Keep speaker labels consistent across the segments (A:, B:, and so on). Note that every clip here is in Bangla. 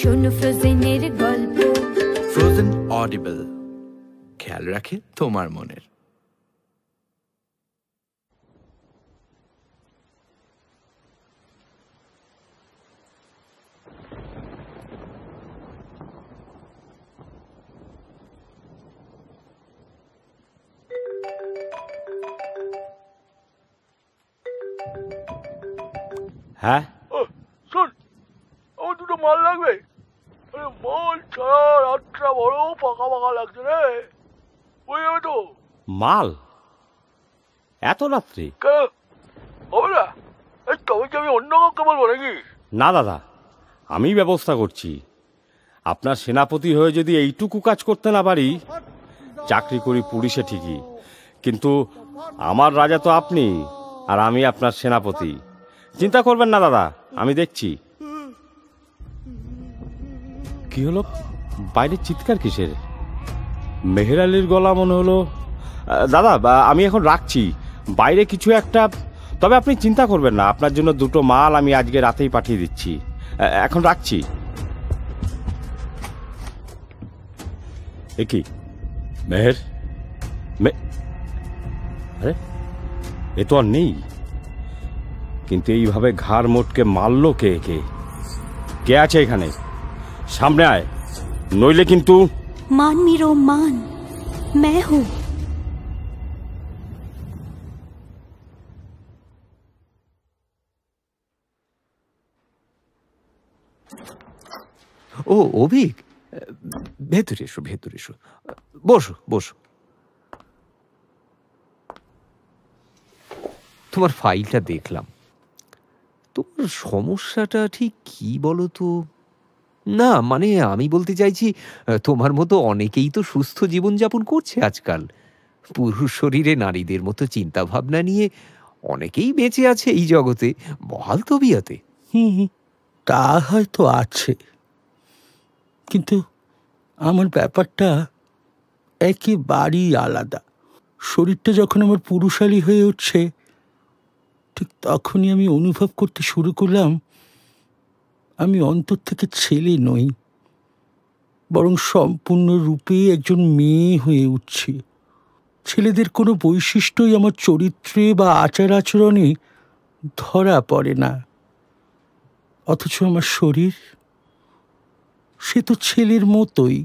A: শোনো ফ্রোজেনের গল্প।
B: ফ্রোজেন অডিবল, খেয়াল রাখে তোমার মনের।
C: হ্যাঁ
D: শোন, আমার দুটো মাল লাগবে। মাল ছাড়া রাতটা বড় ফাঁকা ফাঁকা লাগছে রে, বুঝে যাবে তো?
C: মাল এত রাত্রি
D: হবে না? তবে কি আমি অন্য কাউকে বলবো নাকি?
C: না দাদা, আমি ব্যবস্থা করছি। আপনার সেনাপতি হয়ে যদি এইটুকু কাজ করতে না পারি, চাকরি করি পুলিশে ঠিকই, কিন্তু আমার রাজা তো আপনি, আর আমি আপনার সেনাপতি। চিন্তা করবেন না দাদা, আমি দেখছি। কি হলো, বাইরে চিৎকার কিসের? মেহের আলীর গলা মনে হলো। দাদা আমি এখন রাখছি, বাইরে কিছু একটা। তবে আপনি চিন্তা করবেন না, আপনার জন্য দুটো মাল আমি আজকে রাতেই পাঠিয়ে দিচ্ছি। এখন রাখছি। এ কি মেহের? আরে এ তো আর নেই, কিন্তু এইভাবে ঘাড় মোটকে মারলো কে? কে কে আছে এখানে? সামনে আয়, নইলে কিন্তু।
A: মান মিরো মান, मैं हूं।
B: ও অভিক, ভেতরে এসো, ভেতরে এসো, বসো বসো। তোমার ফাইলটা দেখলাম। তোমার সমস্যাটা ঠিক কি বলো তো? না মানে আমি বলতে চাইছি, তোমার মতো অনেকেই তো সুস্থ জীবনযাপন করছে আজকাল। পুরুষ শরীরে নারীদের মতো চিন্তা ভাবনা নিয়ে অনেকেই বেঁচে আছে এই জগতে, বহাল তবিয়তে।
E: তা হয়তো আছে, কিন্তু আমার ব্যাপারটা একেবারেই আলাদা। শরীরটা যখন আমার পুরুষালী হয়ে উঠছে, ঠিক তখনই আমি অনুভব করতে শুরু করলাম আমি অন্তর থেকে ছেলে নই, বরং সম্পূর্ণরূপে একজন মেয়ে হয়ে উঠছি। ছেলেদের কোনো বৈশিষ্ট্যই আমার চরিত্রে বা আচার আচরণে ধরা পড়ে না, অথচ আমার শরীর সে তো ছেলের মতোই।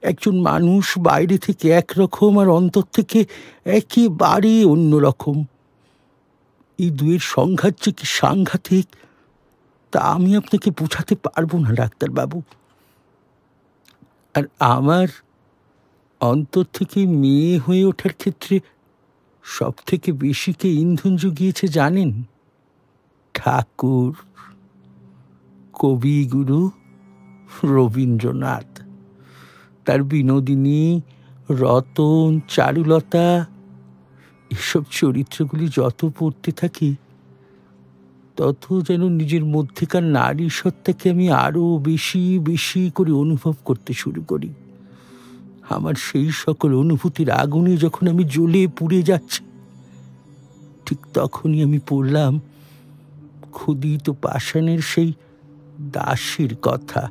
E: একজন মানুষ বাইরে থেকে একরকম আর অন্তর থেকে একেবারে অন্যরকম। এই দুয়ের সংঘাত যে কি সাংঘাতিক তা আমি আপনাকে বোঝাতে পারবো না ডাক্তারবাবু। আর আমার অন্তর থেকে মেয়ে হয়ে ওঠার ক্ষেত্রে সব থেকে বেশি কে ইন্ধন জুগিয়েছে জানেন? ঠাকুর, কবিগুরু রবীন্দ্রনাথ। তার বিনোদিনী, রতন, চারুলতা এসব চরিত্রগুলি যত পড়তে থাকি, তত যেন নিজের মধ্যেকার নারী সত্তাকে আমি আরো বেশি বেশি করে অনুভব করতে শুরু করি। আমার সেই সকল অনুভূতির আগুনে যখন আমি জ্বলে পুড়ে যাচ্ছি, ঠিক তখনই আমি পড়লাম ক্ষুদিত পাষাণের সেই দাসীর কথা,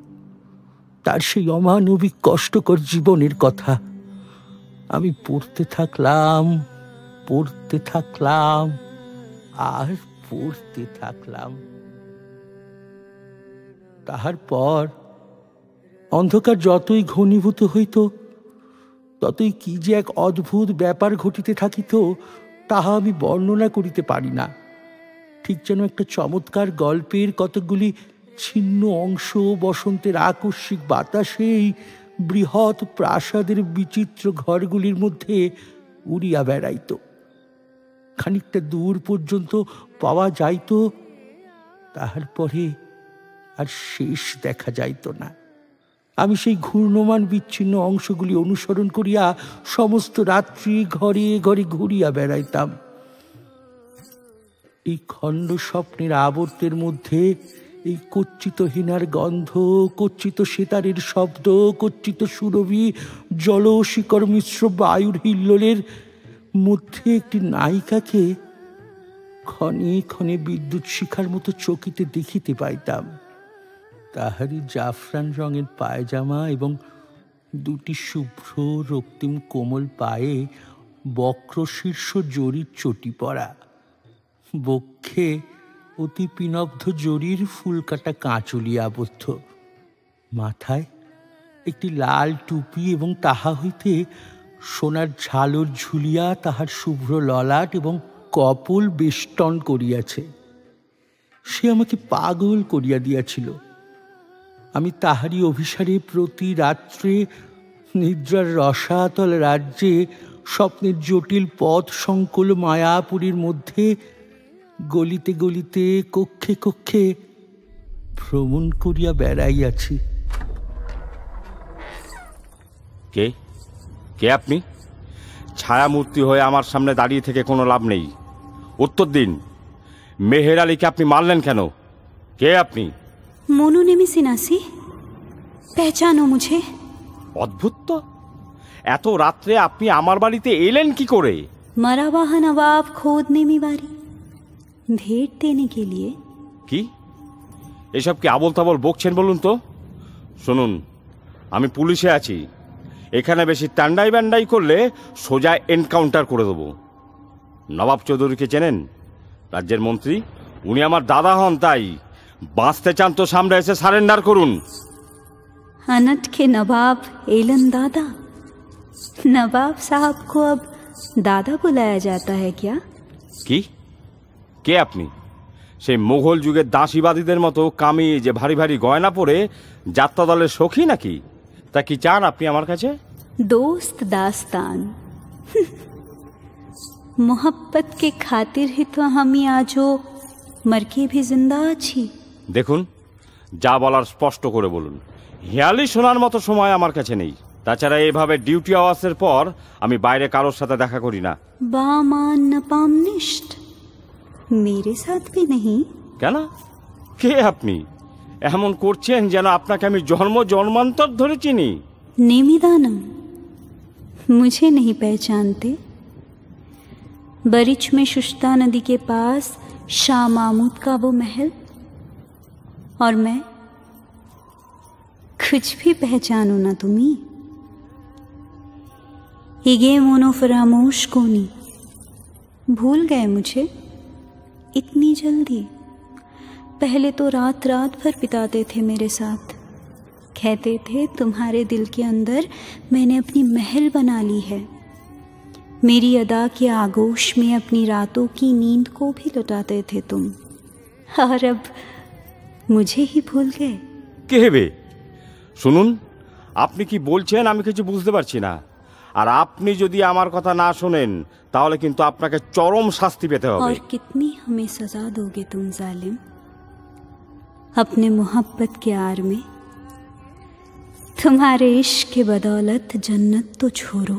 E: তার সেই অমানবিক কষ্টকর জীবনের কথা। আমি পড়তে থাকলাম, পড়তে থাকলাম, আর পড়তে থাকলাম। তাহার পর অন্ধকার যতই ঘনীভূত হইত, ততই কি যে এক অদ্ভুত ব্যাপার ঘটিতে থাকিত, তাহা আমি বর্ণনা করিতে পারি না। ঠিক যেন একটা চমৎকার গল্পের কতকগুলি ছিন্ন অংশ বসন্তের আকস্মিক বাতাসেই বৃহৎ প্রাসাদের বিচিত্র ঘরগুলির মধ্যে উড়িয়া বেড়াইত। খানিকটা দূর পর্যন্ত পাওয়া যাইত, তাহার পরে আর শেষ দেখা যাইত না। আমি সেই ঘূর্ণমান বিচ্ছিন্ন অংশগুলি অনুসরণ করিয়া সমস্ত রাত্রি ঘরে ঘরে ঘুরিয়া বেড়াইতাম। এই খণ্ড স্বপ্নের আবর্তের মধ্যে এই কচ্চিত হীনার গন্ধ, কচ্চিত সেতারের শব্দ, কচ্চিত সুরভি জলশিকর মিশ্র বায়ুর হিল্লোলের মধ্যে একটি নায়িকাকে ক্ষণে ক্ষণে বিদ্যুৎ শিখার মতো চকিতে দেখিতে পাইতাম। তাহারই জাফরান রঙের পায়জামা এবং দুটি শুভ্র রক্তিম কোমল পায়ে বক্রশীর্ষ জরির চটি পরা, বক্ষে অতি পিনব্ধ জরির ফুলকাটা কাঁচুলি আবদ্ধ, মাথায় একটি লাল টুপি এবং তাহা হইতে সোনার ঝালর ঝুলিয়া তাহার শুভ্র ললাট এবং কপল বেষ্টন করিয়াছে। সে আমাকে পাগল করিয়া দিয়াছিল। আমি তাহারই অভিসারে প্রতি রাত্রে নিদ্রার রসাতল রাজ্যে স্বপ্নের জটিল পথ সংকুল মায়াপুরীর মধ্যে গলিতে গলিতে কক্ষে কক্ষে ভ্রমণ করিয়া বেড়াইয়াছি।
C: কে কে আপনি? ছায়ামূর্তি হয়ে আমার সামনে দাঁড়িয়ে থেকে কোনো লাভ নেই, উত্তর দিন। মেহের আলীকে আপনি মারলেন কেন? কে আপনি?
A: मोनू ने सिनासी, पहचानो मुझे।
C: অদ্ভুত তো, এত রাত্রে আপনি আমার বাড়িতে এলেন কি করে?
A: मरा वाह नवाब खोदने में बारी भेंट देने के लिए।
C: কি এসব কি আবল তাবল বকছেন বলুন তো? শুনুন, আমি পুলিশে আছি, এখানে বেশি টান্ডাই ব্যান্ডাই করলে সোজা এনকাউন্টার করে দেবো। নবাব চৌধুরীকে চেনেন? রাজ্যের মন্ত্রী, উনি আমার দাদা হন, তাই বাঁচতে চান তো সামনে এসে সারেন্ডার করুন।
A: अनट के नवाब एलन दादा, नवाब साहब को अब दादा बुलाया जाता है क्या?
C: কি কে আপনি? সেই মোগল যুগের দাসীবাদীদের মতো কামি যে ভারী ভারী গয়না পরে যাত্রা দলের সখী নাকি? তা কি চান আপনি আমার কাছে?
A: दोस्त दास्तान मोहब्बत के खातिर ही तो हम आजो मर के भी जिंदा अच्छी।
C: দেখুন, যা বলার স্পষ্ট করে বলুন, হেয়ালি শোনার মতো সময় আমার কাছে নেই। তাছাড়া এভাবে ডিউটি আওয়ার্সের পর আমি বাইরে কারোর সাথে দেখা করি না।
A: बामान नपामनिष्ठ मेरे साथ भी नहीं।
C: কেন? কে আপনি? এমন করছেন যেন আপনাকে আমি জন্ম জন্মান্তর ধরে চিনি।
A: नेमिदानम, मुझे नहीं पहचानते? बरिच में शुश्ता नदी के पास शाह महमूद का वो महल, और मैं कुछ भी पहचानो ना तुम्ही। इगे मोनो फरामोश कोनी, भूल गए मुझे इतनी जल्दी? पहले तो रात रात भर बिताते थे मेरे साथ, कहते थे तुम्हारे दिल के अंदर मैंने अपनी महल बना ली है। मेरी अदा के आगोश में अपनी रातों की नींद को भी लुटाते थे तुम, और अब मुझे ही भूल गए।
C: কে হেবে? শুনুন, আপনি কি বলছেন আমি কিছু বুঝতে পারছি না। আর আপনি যদি আমার কথা না শোনেন তাহলে কিন্তু আপনাকে চরম শাস্তি পেতে হবে।
A: और कितनी हमें सजा दोगे तुम जालिम? अपने मोहब्बत के आर में तुम्हारे इश्क के बदौलत जन्नत तो छोड़ो,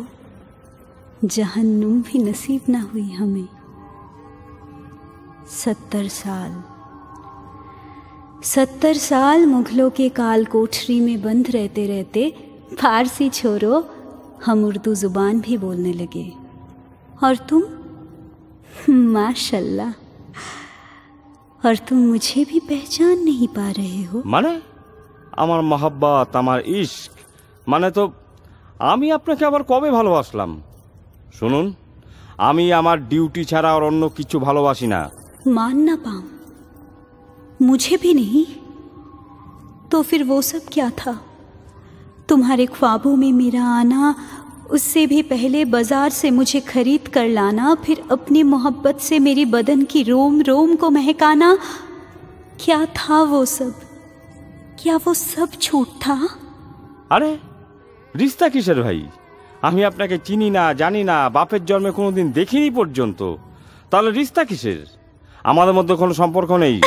A: जहन्नुम भी नसीब ना हुई हमें। 70 साल मुगलों के काल कोठरी में बंद रहते रहते फारसी छोड़ो, हम उर्दू जुबान भी बोलने लगे। और तुम, माशाल्लाह, और तुम मुझे भी पहचान नहीं पा रहे हो।
C: মানে আমার মহব্বত, আমার ইশক, মানে তো আমি আপনাকে আবার কবে ভালোবাসলাম? শুনুন, আমি আমার ডিউটি ছাড়া আর অন্য কিছু ভালোবাসি না।
A: मानना पाऊं, मुझे भी नहीं, तो फिर वो सब क्या था? तुम्हारे ख्वाबों में मेरा आना, उससे भी पहले बाजार से मुझे खरीद कर लाना, फिर अपनी मोहब्बत से मेरी बदन की रोम रोम को महकाना, क्या था वो सब? क्या वो सब झूठ था?
C: আরে রিস্তা কিসের ভাই? আমি আপনাকে চিনি না, জানি না, বাপের জন্মে কোনোদিন দেখিনি পর্যন্ত। তাহলে রিস্তা কিসের? আমাদের মধ্যে কোনো সম্পর্ক নেই।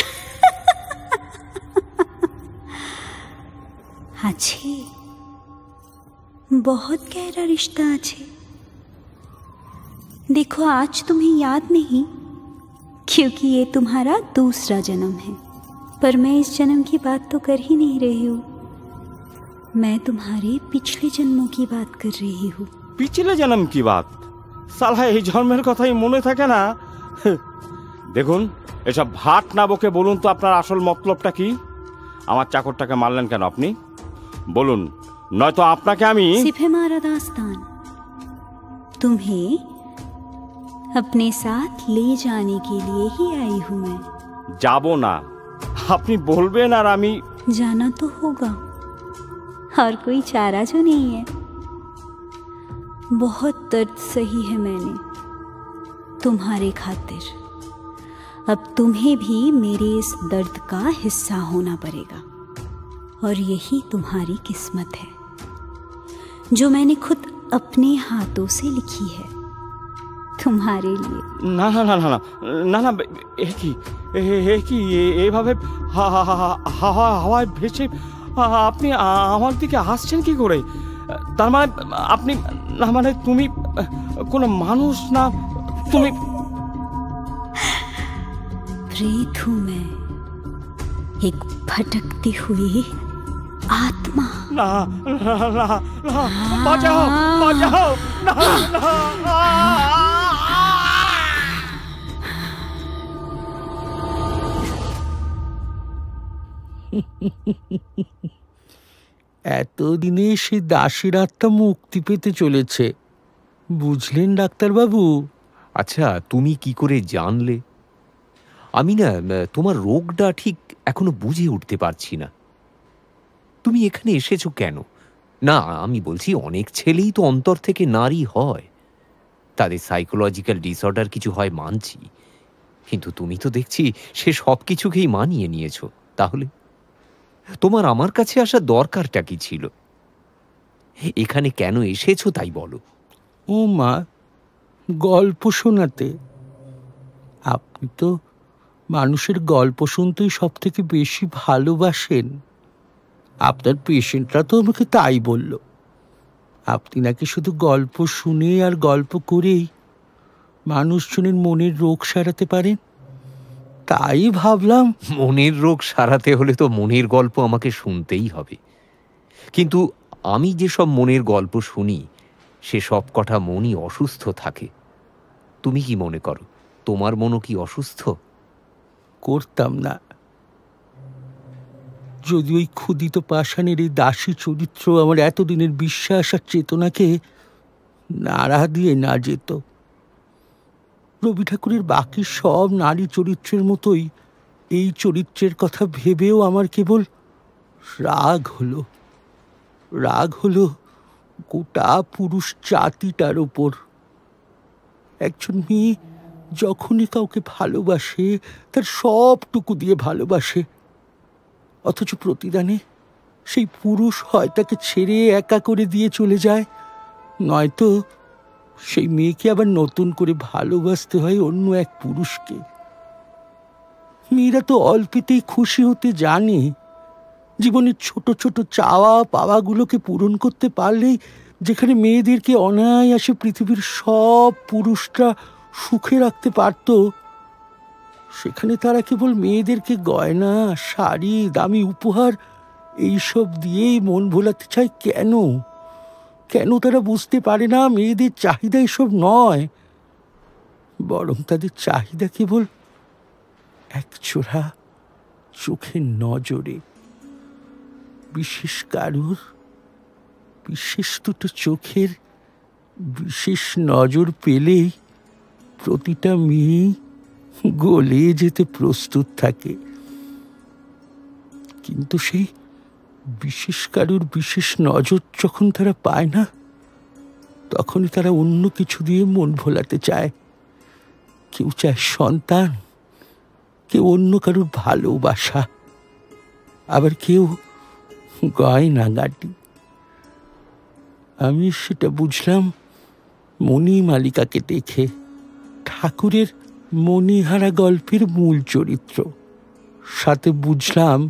A: अच्छे, बहुत गहरा रिश्ता अच्छे। देखो, आज तुम्हें याद नहीं क्योंकि ये तुम्हारा दूसरा जन्म है, पर मैं इस जन्म की बात तो कर ही नहीं रही हूँ, मैं तुम्हारे पिछले जन्मों की बात कर रही हूँ।
C: পিছলে জন্ম কি বাত? সালা এই জন্মের কথাই মনে থাকে না। দেখুন, এসব ভাট না বকে বলুন তো আপনার আসল মতলবটা কি? আমার চাকরটাকে মারলেন কেন আপনি? বলুন, নয়তো আপনাকে আমি।
A: सिर्फ है हमारा दास्तान, तुम्हें अपने साथ ले जाने के लिए ही आई हूं मैं।
C: যাব না, আপনি বলবেন আর আমি।
A: जाना तो होगा, और कोई चारा जो नहीं है। बहुत दर्द सही है मैंने तुम्हारे खातिर, अब तुम्हें भी मेरे इस दर्द का हिस्सा होना पड़ेगा, और यही तुम्हारी किस्मत है जो मैंने खुद अपने हाथों से लिखी है तुम्हारे लिए।
C: না না না না না না না, এ কি এইভাবে হাওয়ায় ভেসে আপনি আমার দিকে আসছেন কি করে? তার মানে আপনি, না মানে তুমি কোনো মানুষ না, তুমি
A: प्रेत हूं मैं, एक भटकती हुई आत्मा।
C: না না না না, বাঁচাও বাঁচাও, না না।
E: এতদিনে সে দাসীর আত্মা মুক্তি পেতে চলেছে, বুঝলেন ডাক্তারবাবু?
B: আচ্ছা, তুমি কি করে জানলে? আমি না তোমার রোগটা ঠিক এখনো বুঝে উঠতে পারছি না। তুমি এখানে এসেছো কেন? না, আমি বলছি অনেক ছেলেই তো অন্তর থেকে নারী হয়, তাদের সাইকোলজিক্যাল ডিসঅর্ডার কিছু হয় মানছি, কিন্তু তুমি তো দেখছি সে সব কিছুকেই মানিয়ে নিয়েছো। তাহলে তোমার আমার কাছে আসার দরকারটা কি ছিল? এখানে কেন এসেছো তাই বলো।
E: ও মা, গল্প শোনাতে। আপনি তো মানুষের গল্প শুনতেই সব থেকে বেশি ভালোবাসেন। আপনার পেশেন্টরা তো আমাকে তাই বলল। আপনি নাকি শুধু গল্প শুনে আর গল্প করেই মানুষজনের মনের রোগ সারাতে পারেন। তাই ভাবলাম,
B: মনের রোগ সারাতে হলে তো মনের গল্প আমাকে শুনতেই হবে, কিন্তু আমি যেসব মনের গল্প শুনি সে সব কটা মনই অসুস্থ থাকে। তুমি কি মনে করো তোমার মনও কি অসুস্থ?
E: করতাম না যদি ওই ক্ষুদিত পাষাণের এই দাসী চরিত্র আমার এতদিনের বিশ্বাস আর চেতনাকে নাড়া দিয়ে না যেত। রবি ঠাকুরের বাকি সব নারী চরিত্রের মতোই এই চরিত্রের কথা ভেবেও আমার কেবল রাগ হলো গোটা পুরুষ জাতিটার ওপর। একজন মেয়ে যখনই কাউকে ভালোবাসে তার সবটুকু দিয়ে ভালোবাসে, অথচ প্রতিদানে সেই পুরুষ হয় তাকে ছেড়ে একা করে দিয়ে চলে যায়, নয়তো সেই মেয়েকে আবার নতুন করে ভালোবাসতে হয় অন্য এক পুরুষকে। মেয়েরা তো অল্পেতেই খুশি হতে জানে। জীবনের ছোট ছোট চাওয়া পাওয়াগুলোকে পূরণ করতে পারলেই যেখানে মেয়েদেরকে অনায়াসে পৃথিবীর সব পুরুষরা সুখে রাখতে পারত, সেখানে তারা কেবল মেয়েদেরকে গয়না, শাড়ি, দামি উপহার এইসব দিয়েই মন ভোলাতে চায়। কেন কেন তারা বুঝতে পারে না মেয়েদের চাহিদা এসব নয়, বরং তাদের চাহিদা কেবল একজোড়া চোখের নজরে। বিশেষ কারুর বিশেষ দুটো চোখের বিশেষ নজর পেলেই প্রতিটা মেয়ে গলে যেতে প্রস্তুত থাকে। কিন্তু সেই বিশেষ কারুর বিশেষ নজর যখন তারা পায় না, তখনই তারা অন্য কিছু দিয়ে মন ভোলাতে চায়। কেউ চায় সন্তান, কেউ অন্য কারুর ভালোবাসা, আবার কেউ গয়নাগাটি। আমি সেটা বুঝলাম মণিমালিকাকে দেখে, ঠাকুরের মণিহারা গল্পের মূল চরিত্র। সাথে বুঝলাম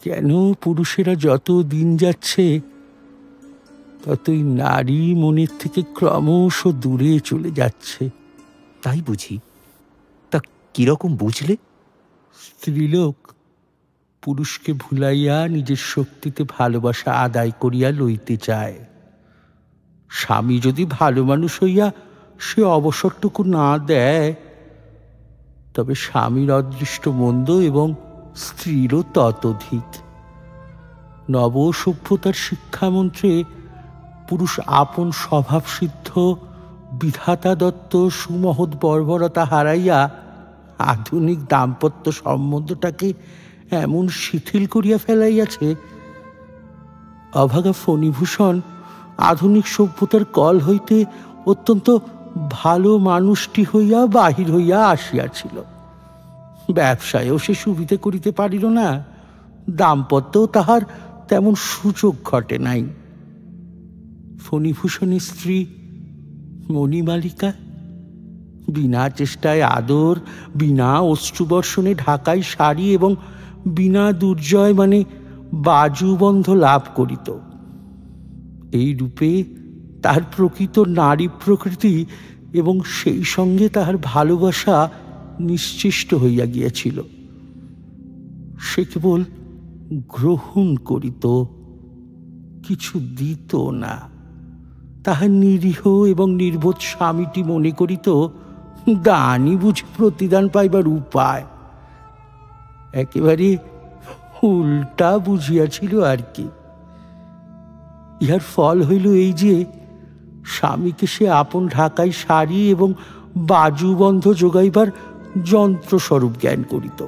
E: কেন পুরুষেরা যত দিন যাচ্ছে ততই নারী মনের থেকে ক্রমশ দূরে চলে যাচ্ছে।
B: তাই বুঝি? তা কিরকম বুঝলে?
E: স্ত্রীলোক পুরুষকে ভুলাইয়া নিজের শক্তিতে ভালোবাসা আদায় করিয়া লইতে চায়। স্বামী যদি ভালো মানুষ হইয়া সে অবসরটুকু না দেয়, তবে স্বামীর অদৃষ্ট মন্দ এবং স্ত্রীরও ততোধিক। নব সভ্যতার শিক্ষামন্ত্রে পুরুষ আপন স্বভাবসিদ্ধ বিধাতা দত্ত সুমহৎ বর্বরতা হারাইয়া আধুনিক দাম্পত্য সম্বন্ধটাকে এমন শিথিল করিয়া ফেলাইয়াছে, অভাগা ফণিভূষণ আধুনিক সভ্যতার কল হইতে অত্যন্ত ভালো মানুষটি হইয়া বাহির হইয়া আসিয়াছিল। ব্যবসায়ও সে সুবিধে করিতে পারিল না, দাম্পত্যও তাহার তেমন সুযোগ ঘটে নাই। ফণিভূষণের স্ত্রী মণিমালিকা বিনা চেষ্টায় আদর, বিনা অশ্রুবর্ষণে ঢাকাই শাড়ি এবং বিনা দুর্জয় মানে বাজুবন্ধ লাভ করিত। এই রূপে তার প্রকৃত নারী প্রকৃতি এবং সেই সঙ্গে তাহার ভালোবাসা নিশ্চিষ্ট হইয়া গিয়াছিল। সে কেবল গ্রহণ করিত, কিছু দিত না। তাহার নিরীহ এবং নির্বোধ স্বামীটি মনে করিত দানই বুঝি প্রতিদান পাইবার উপায়। একেবারে উল্টা বুঝিয়াছিল আর কি। ইহার ফল হইল এই যে স্বামীকে সে আপন ঢাকাই শাড়ি এবং বাজুবন্ধ যোগাইবার যন্ত্রস্বরূপ জ্ঞান করিত।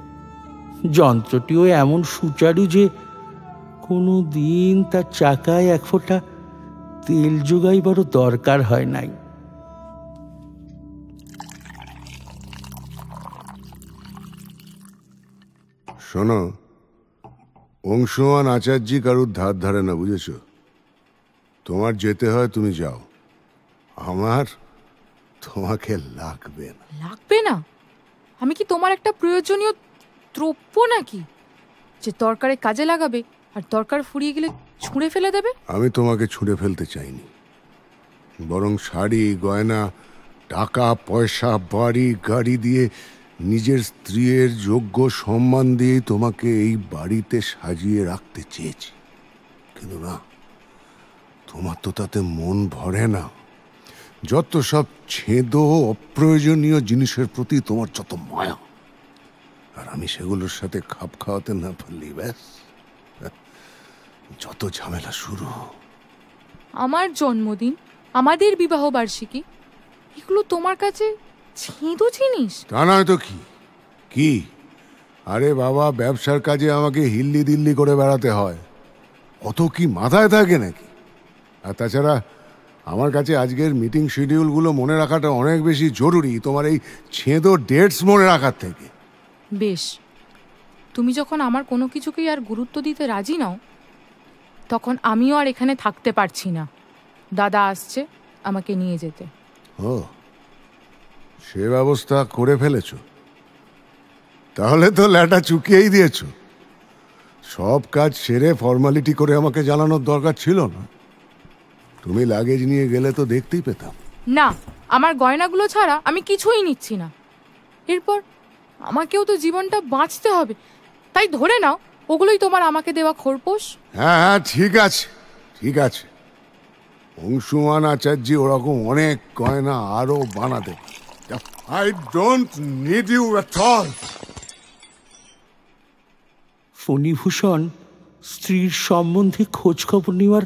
E: যন্ত্রটিও এমন সুচারু যে কোনো দিন তার চাকায় এক ফোঁটা তেল যোগাইবারও দরকার হয় নাই।
F: শোনো, অংশুমান আচার্যি কারুর ধার ধারে না, বুঝেছ? তোমার যেতে হয় তুমি যাও, আমার তোমাকে লাগবে না।
G: লাগবে না? আমি কি তোমার একটা প্রয়োজনীয় দ্রব্য নাকি যে দরকারে কাজে লাগাবে আর দরকার ফুরিয়ে গেলে ছুঁড়ে ফেলে দেবে?
F: আমি তোমাকে ছুঁড়ে ফেলতে চাইনি, বরং শাড়ি গয়না টাকা পয়সা বাড়ি গাড়ি দিয়ে নিজের স্ত্রীর যোগ্য সম্মান দিয়ে তোমাকে এই বাড়িতে সাজিয়ে রাখতে চেয়েছি। কিন্তু না, তোমার তো তাতে মন ভরে না। যত সব ছেদ অপ্রয়োজনীয় জিনিসের প্রতি তোমার যত মায়া, আর আমি সেগুলোর সাথে খাপ খাওয়াতে না পারলি ব্যাস যত ঝামেলা শুরু।
G: আমার জন্মদিন, আমাদের বিবাহ বার্ষিকী, এগুলো তোমার কাছে ছেঁদো জিনিস?
F: তা নয় তো কি? কি আরে বাবা, ব্যবসার কাজে আমাকে হিল্লি দিল্লি করে বেড়াতে হয়, অত কি মাথায় থাকে নাকি? আর তাছাড়া আমার কাছে আজকের মিটিং শিডিউলগুলো মনে রাখাটা অনেক বেশি জরুরি তোমার এই ছেঁদো ডেটস মনে রাখার থেকে।
G: বেশ, তুমি যখন আমার কোনো কিছুকেই আর গুরুত্ব দিতে রাজি নাও, তখন আমিও আর এখানে থাকতে পারছি না। দাদা আসছে আমাকে নিয়ে যেতে।
F: ও, সে ব্যবস্থা করে ফেলেছ? তাহলে তো ল্যাটা চুকিয়েই দিয়েছ। সব কাজ সেরে ফর্মালিটি করে আমাকে জানানোর দরকার ছিল না। তুমি লাগেজ নিয়ে গেলে তো দেখতেই পেতাম।
G: না, আমার গয়নাগুলো ছাড়া আমি কিছুই নিচ্ছি না। এরপর আমাকেও তো জীবনটা বাঁচতে হবে, তাই ধরে নাও ওগুলোই তোমার আমাকে দেওয়া খোরপোশ।
F: হ্যাঁ হ্যাঁ, ঠিক আছে ঠিক আছে। অংশুমান আচার্য ওরকম অনেক গয়না আরো বানাতে। I don't need you at all.
E: Phanibhushan স্ত্রীর সম্বন্ধে খোঁজ খবর নেওয়ার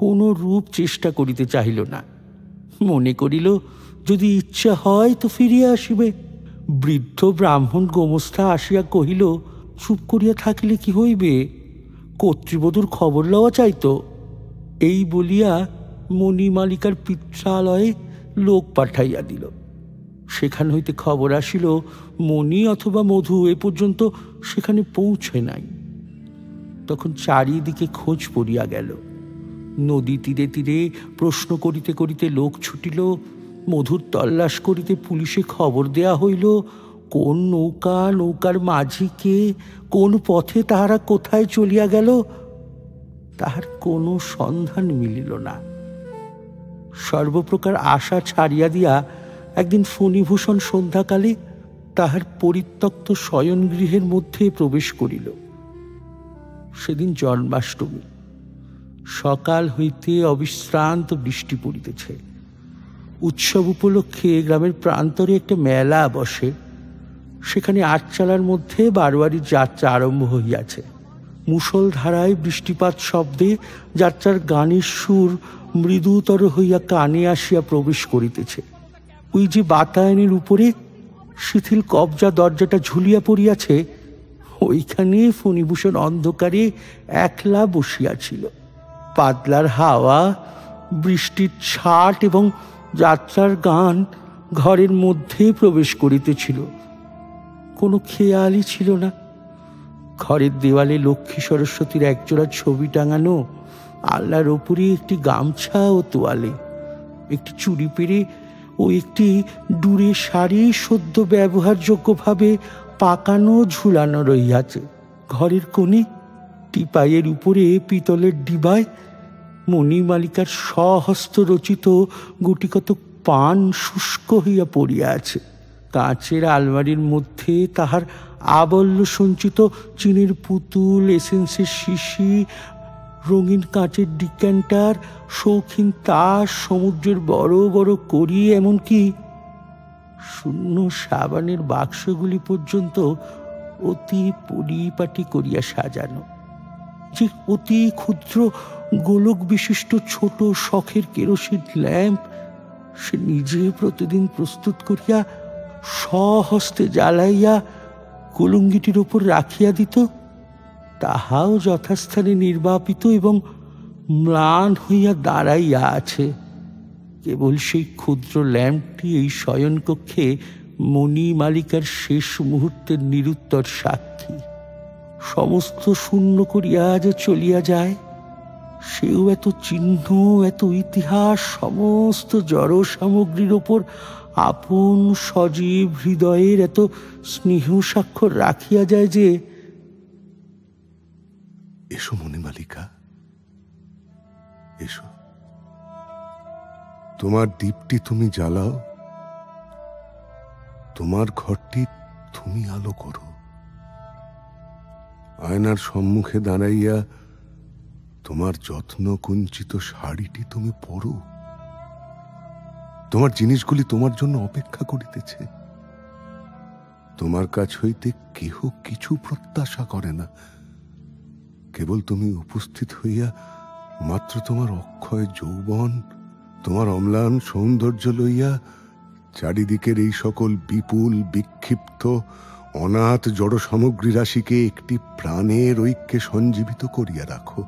E: কোনো রূপ চেষ্টা করিতে চাহিল না। মনে করিল যদি ইচ্ছা হয় তো ফিরিয়া আসিবে। বৃদ্ধ ব্রাহ্মণ গোমস্থা আসিয়া কহিল, চুপ করিয়া থাকিলে কি হইবে, কর্তৃবধূর খবর লওয়া চাইত। এই বলিয়া মণিমালিকার পিত্রালয়ে লোক পাঠাইয়া দিল। সেখান হইতে খবর আসিল মণি অথবা মধু এ পর্যন্ত সেখানে পৌঁছে নাই। তখন চারিদিকে খোঁজ পড়িয়া গেল। নদী তীরে তীরে প্রশ্ন করিতে করিতে লোক ছুটিল। মধুর তল্লাশ করিতে পুলিশে খবর দেয়া হইল কোন নৌকা, নৌকার মাঝি কে, কোন পথে তাহারা কোথায় চলিয়া গেল, তাহার কোনো সন্ধান মিলিল না। সর্বপ্রকার আশা ছাড়িয়া দিয়া একদিন ফণিভূষণ সন্ধ্যাকালে তাহার পরিত্যক্ত শয়নগৃহের মধ্যে প্রবেশ করিল। সেদিন জন্মাষ্টমী। সকাল হইতে অবিশ্রান্ত বৃষ্টি পড়িতেছে। উৎসব উপলক্ষে গ্রামের প্রান্তরে একটা মেলা বসে। সেখানে আটচালার মধ্যে বারোয়ারির যাত্রা আরম্ভ হইয়াছে। মুষলধারায় বৃষ্টিপাত শব্দে যাত্রার গানের সুর মৃদুতর হইয়া কানে আসিয়া প্রবেশ করিতেছে। ওই যে বাতায়নের উপরে শিথিল কবজা দরজাটা ঝুলিয়া পড়িয়াছে, ওইখানে ফণিভূষণ অন্ধকারে একলা বসিয়াছিল। পাতলার হাওয়া, বৃষ্টির ছাট এবং যাত্রার গান ঘরের মধ্যে প্রবেশ করিতেছিল। কোনো খেয়ালই ছিল না। ঘরের দেওয়ালে লক্ষ্মী সরস্বতীর একজোড়া ছবি টাঙানো, আল্লার ওপরে একটি গামছা ও তোয়ালে, একটি চুড়ি পেরে ও একটি ডুরে শাড়ি সদ্য ব্যবহারযোগ্যভাবে পাকানো ঝুলানো রহিয়াছে। ঘরের কোণে টিপাইয়ের উপরে পিতলের ডিবায় মণিমালিকার স্বহস্ত রচিত গুটিকত পান শুষ্ক হইয়া পড়িয়া আছে। কাঁচের আলমারির মধ্যে তাহার আবল্য সঞ্চিত চিনির পুতুল, এসেন্সের শিশি, রঙিন কাঁচের ডিক্যান্টার, শৌখিন তাস, সমুদ্রের বড় বড় কড়ি, এমনকি শূন্য সাবানের বাক্সগুলি পর্যন্ত অতি পরিপাটি করিয়া সাজানো। যে অতি ক্ষুদ্র গোলক বিশিষ্ট ছোট শখের কেরোসিন ল্যাম্প সে নিজে প্রতিদিন প্রস্তুত করিয়া স্বহস্তে জ্বালাইয়া কলঙ্গিটির ওপর রাখিয়া দিত, তাহাও যথাস্থানে নির্বাপিত এবং ম্লান হইয়া দাঁড়াইয়া আছে। কেবল সেই ক্ষুদ্র ল্যাম্পটি এই শয়নকক্ষে মণিমালিকার শেষ মুহূর্তের নিরুত্তর সাক্ষী। সমস্ত শূন্য করিয়া যে চলিয়া যায়, সেও এত চিহ্ন, এত ইতিহাস, সমস্ত জড় সামগ্রীর ওপর আপন সজীব হৃদয়ের এত স্নেহ স্বাক্ষর রাখিয়া যায় যে।
F: এসো মণিমালিকা, এসো। তোমার দীপটি তুমি জ্বালাও, তোমার ঘরটি তুমি আলো করো। আয়নার সম্মুখে দাঁড়াইয়া তোমার যত্ন কুঞ্চিত শাড়িটি তুমি পরো। তোমার জিনিসগুলি তোমার জন্য অপেক্ষা করিতেছে। তোমার কাছ হইতে কেহ কিছু প্রত্যাশা করে না, কেবল তুমি উপস্থিত হইয়া মাত্র তোমার অক্ষয় যৌবন, তোমার অম্লান সৌন্দর্য লইয়া চারিদিকের এই সকল বিপুল বিক্ষিপ্ত অনাথ জড় সামগ্রী রাশিকে একটি প্রাণের ঐক্যে সঞ্জীবিত করিয়া রাখো।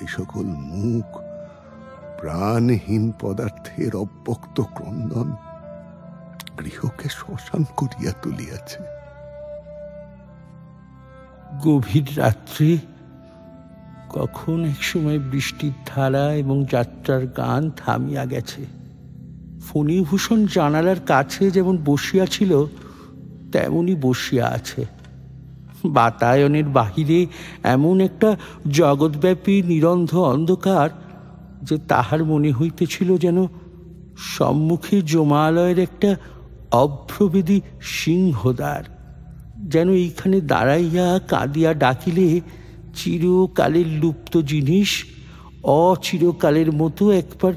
F: এই সকল মুখ প্রাণহীন পদার্থের অব্যক্ত ক্রন্দন গৃহকে শ্মশান করিয়া তুলিয়াছে।
E: গভীর রাত্রি, কখন এক সময় বৃষ্টির ধারা এবং যাত্রার গান থামিয়া গেছে। ফণিভূষণ জানালার কাছে যেমন বসিয়াছিল তেমনি বসিয়া আছে। বাতায়নের বাহিরে এমন একটা জগৎব্যাপী নিরন্ধ অন্ধকার যে তাহার মনে হইতেছিল যেন সম্মুখে জমালয়ের একটা অভ্রবেদী সিংহদ্বার, যেন এইখানে দাঁড়াইয়া কাঁদিয়া ডাকিলে চিরকালের লুপ্ত জিনিস অচিরকালের মতো একবার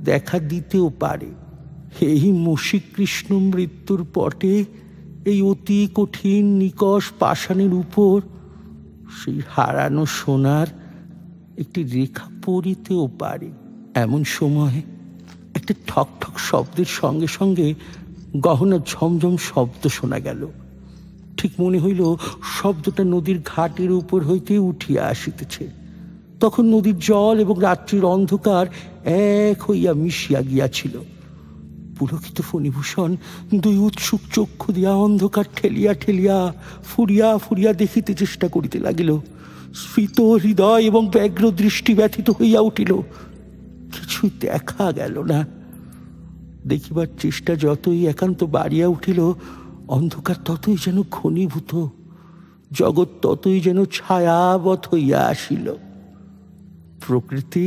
E: দেখা দিতেও পারে। এই মসীকৃষ্ণ মৃত্যুর পটে এই অতি কঠিন নিকষ পাষাণের উপর সেই হারানো সোনার একটি রেখা পড়িতেও পারে। এমন সময় একটা ঠক ঠক শব্দের সঙ্গে সঙ্গে গহনা ঝমঝম শব্দ শোনা গেল। ঠিক মনে হইল শব্দটা নদীর ঘাটের উপর হইতে উঠিয়া আসিতেছে। তখন নদীর জল এবং রাত্রির অন্ধকার এক হইয়া মিশিয়া গিয়াছিল। পুলকিত ফণিভূষণ দুই উৎসুক চক্ষু দিয়া অন্ধকার ঠেলিয়া ঠেলিয়া ফুরিয়া ফুরিয়া দেখিতে চেষ্টা করিতে লাগিল। স্ফীত হৃদয় এবং ব্যগ্র দৃষ্টি ব্যথিত হইয়া উঠিল। কিছুই দেখা গেল না। দেখিবার চেষ্টা যতই একান্ত বাড়িয়া উঠিল, অন্ধকার ততই যেন ঘনীভূত, জগৎ ততই যেন ছায়াবৎ হইয়া আসিল। প্রকৃতি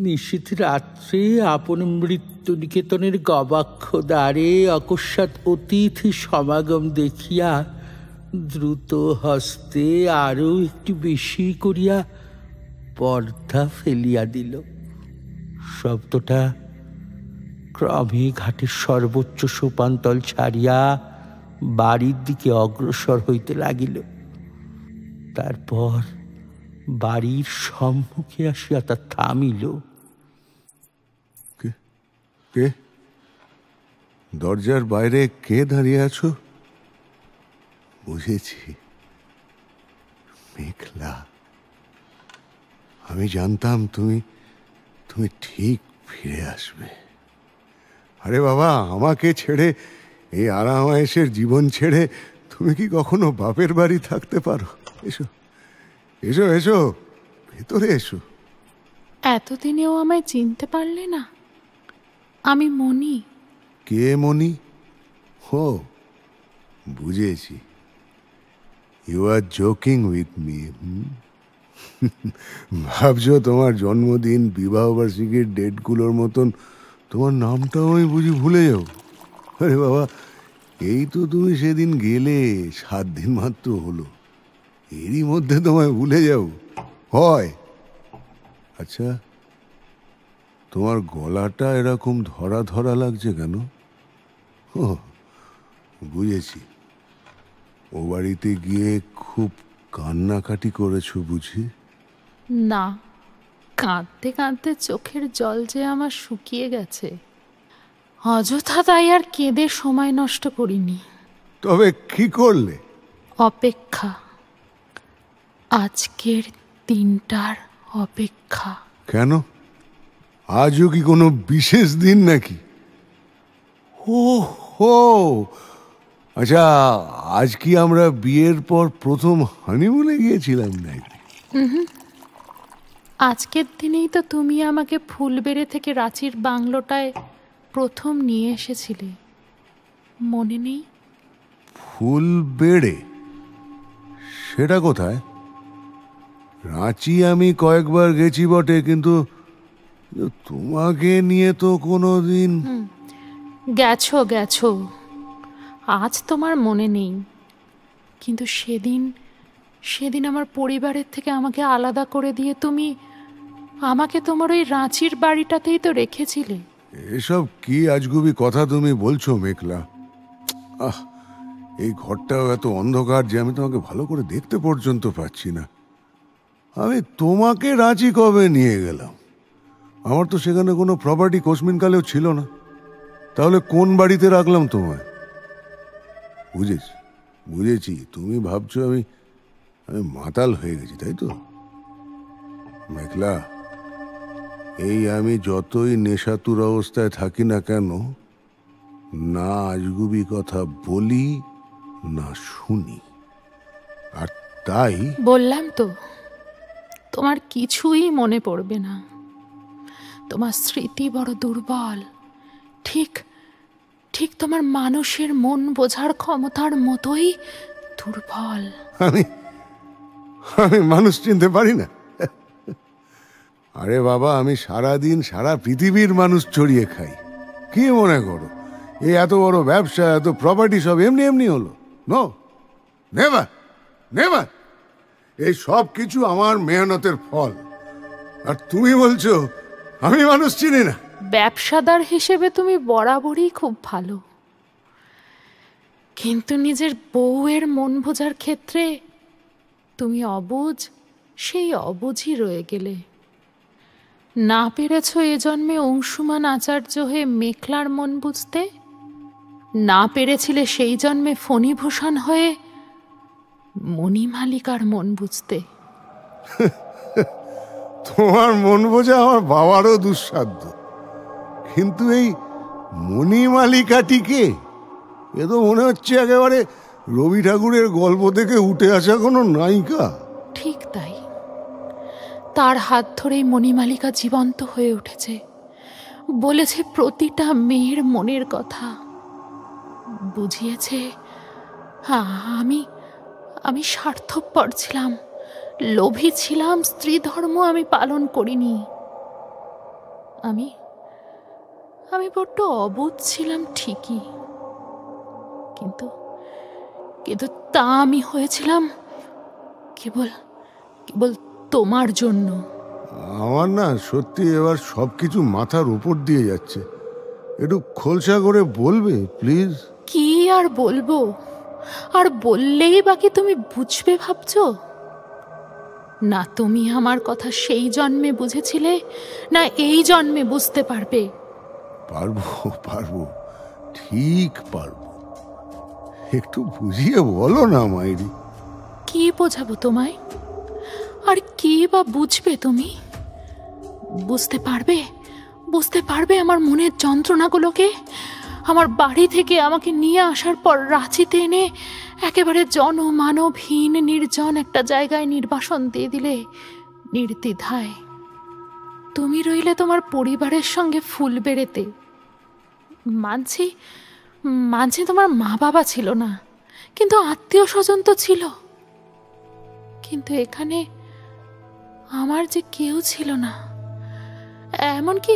E: নিশীথ রাত্রে আপন মৃত্যু নিকেতনের গবাক্ষ দ্বারে অকস্মাৎ অতিথি সমাগম দেখিয়া দ্রুত হস্তে আরো একটু বেশি করিয়া পর্দা ফেলিয়া দিল। শব্দটা ক্রমে ঘাটের সর্বোচ্চ সোপানতল ছাড়িয়া বাড়ির দিকে অগ্রসর হইতে লাগিল। তারপর বাড়ির সম্মুখে আসিয়া তা থামিল।
F: কে? দরজার বাইরে কে দাঁড়িয়ে আছো? বুঝেছি, মেঘলা। আমি জানতাম তুমি ঠিক ফিরে আসবে। আরে বাবা, আমাকে ছেড়ে, এই আরামায়েশের জীবন ছেড়ে তুমি কি কখনো বাপের বাড়ি থাকতে পারো? এসো এসো এসো, ভেতরে এসো।
G: এতদিনেও আমায় চিনতে পারলে না? আমি মনি।
F: কে মনি? হো, বুঝেছি। You are joking with me. ভাবছো তোমার জন্মদিন, বিবাহবার্ষিকীর ডেটগুলোর মতন তোমার নামটাও আমি বুঝি ভুলে যাও? আরে বাবা, এই তো তুমি সেদিন গেলে, 7 দিন মাত্র হলো, এরই মধ্যে তোমায় ভুলে যাও হয়? আচ্ছা, তোমার গলাটা এরকম ধরা ধরা লাগছে কেন? ও, বুঝেছি, ও বাড়িতে গিয়ে খুব কান্নাকাটি করেছো বুঝি?
G: না, কাঁদতে কাঁদতে চোখের জল যে আমার শুকিয়ে গেছে। অযথা তাই আর কেঁদে সময় নষ্ট করিনি।
F: তবে কি করলে?
G: অপেক্ষা, আজকের দিনটার অপেক্ষা।
F: কেন? আজও কি কোনো বিশেষ দিন নাকি? ও হো, আচ্ছা, আজ কি আমরা বিয়ের পর প্রথম হানিমুনে গিয়েছিলাম নাকি?
G: আজকের দিনেই তো তুমি আমাকে ফুলবেড়ে থেকে রাঁচির বাংলোটায় প্রথম নিয়ে এসেছিলে, মনে নেই?
F: ফুলবেড়ে? সেটা কোথায়? রাঁচি আমি কয়েকবার গেছি বটে, কিন্তু তোমাকে নিয়ে তো কোনোদিন।
G: গেছো গেছো, আজ তোমার মনে নেই, কিন্তু সেদিন আমার পরিবারের থেকে আমাকে আলাদা করে দিয়ে তুমি আমাকে তোমার ওই রাঁচির বাড়িটাতেই তো রেখেছিলে।
F: এসব কি আজগুবি কথা তুমি বলছো মেঘলা? আহ, এই ঘরটাও এত অন্ধকার যে আমি তোমাকে ভালো করে দেখতে পর্যন্ত পাচ্ছি না। আমি তোমাকে রাঁচি কবে নিয়ে গেলাম? আমার তো সেখানে কোনো প্রপার্টি কোশমিনকালেও ছিল না। তাহলে কোন বাড়িতে রাখলাম তোমায়? বুঝেছি, তুমি ভাবছো আমি মাতাল হয়ে গেছি, তাই তো? মেঘলা, এই আমি যতই নেশাতুর অবস্থায় থাকি না কেন, না আজগুবি কথা বলি না শুনি। আর তাই
G: বললাম তো, তোমার কিছুই মনে পড়বে না। তোমার স্মৃতি বড় দুর্বল, ঠিক তোমার মানুষের মন বোঝার ক্ষমতার মতোই দুর্বল।
F: আমি মানুষ চিনতে পারি না? আরে বাবা, আমি সারাদিন সারা পৃথিবীর মানুষ চড়িয়ে খাই। কি মনে করো এই এত বড় ব্যবসা, এত প্রপার্টি সব এমনি এমনি হলো? No, never never. এই সব কিছু আমার মেহনতের ফল। আর তুমি বলছো আমি মানুষ চিনি না?
G: ব্যবসাদার হিসেবে তুমি বরাবরই খুব ভালো, কিন্তু নিজের বউয়ের মন বোঝার ক্ষেত্রে তুমি অবুঝ, সেই অবুঝই রয়ে গেলে। না পেরেছ এ জন্মে অংশুমান আচার্য হয়ে মেঘলার মন বুঝতে, না পেরেছিলে সেই জন্মে ফণীভূষণ হয়ে মণিমালিকার মন বুঝতে।
F: তোমার মন বোঝা আমার বাবারও দুঃসাধ্য, কিন্তু এই মণিমালিকাটিকে, এ তো মনে হচ্ছে একেবারে রবি ঠাকুরের গল্প থেকে উঠে আসা কোনো নায়িকা।
G: ঠিক তাই, তার হাত ধরেই মণিমালিকা জীবন্ত হয়ে উঠেছে, বলেছে প্রতিটা মেয়ের মনের কথা, বুঝিয়েছে আমি স্বার্থপর ছিলাম, লোভী ছিলাম, স্ত্রী ধর্ম আমি পালন করিনি, আমি বড্ড অবোধ ছিলাম ঠিকই, কিন্তু তা আমি হয়েছিলাম কেবল তোমার জন্য।
F: আমার না সত্যি এবার সবকিছু মাথার উপর দিয়ে যাচ্ছে। একটু খোলসা করে বলবে প্লিজ?
G: কি আর বলবো, আর বললেই বাকি তুমি বুঝবে ভাবছো? না তুমি আমার কথা সেই জন্মে বুঝেছিলে, না এই জন্মে বুঝতে পারবে।
F: পারবো পারবো, ঠিক পারবো। একটু বুঝিয়ে বলো না মাইরি।
G: কি বোঝাবো তোমায়? আর কি বা বুঝবে তুমি? বুঝতে পারবে? বুঝতে পারবে আমার মনের যন্ত্রণাগুলোকে? আমার বাড়ি থেকে আমাকে নিয়ে আসার পর রাঁচিতে এনে একেবারে জনমানবহীন নির্জন একটা জায়গায় নির্বাসন দিয়ে দিলে নির্দ্বিধায়। তুমি রইলে তোমার পরিবারের সঙ্গে ফুল বেড়েতে। মানছি তোমার মা বাবা ছিল না, কিন্তু আত্মীয় স্বজন তো ছিল। কিন্তু এখানে আমার যে কেউ ছিল না, এমনকি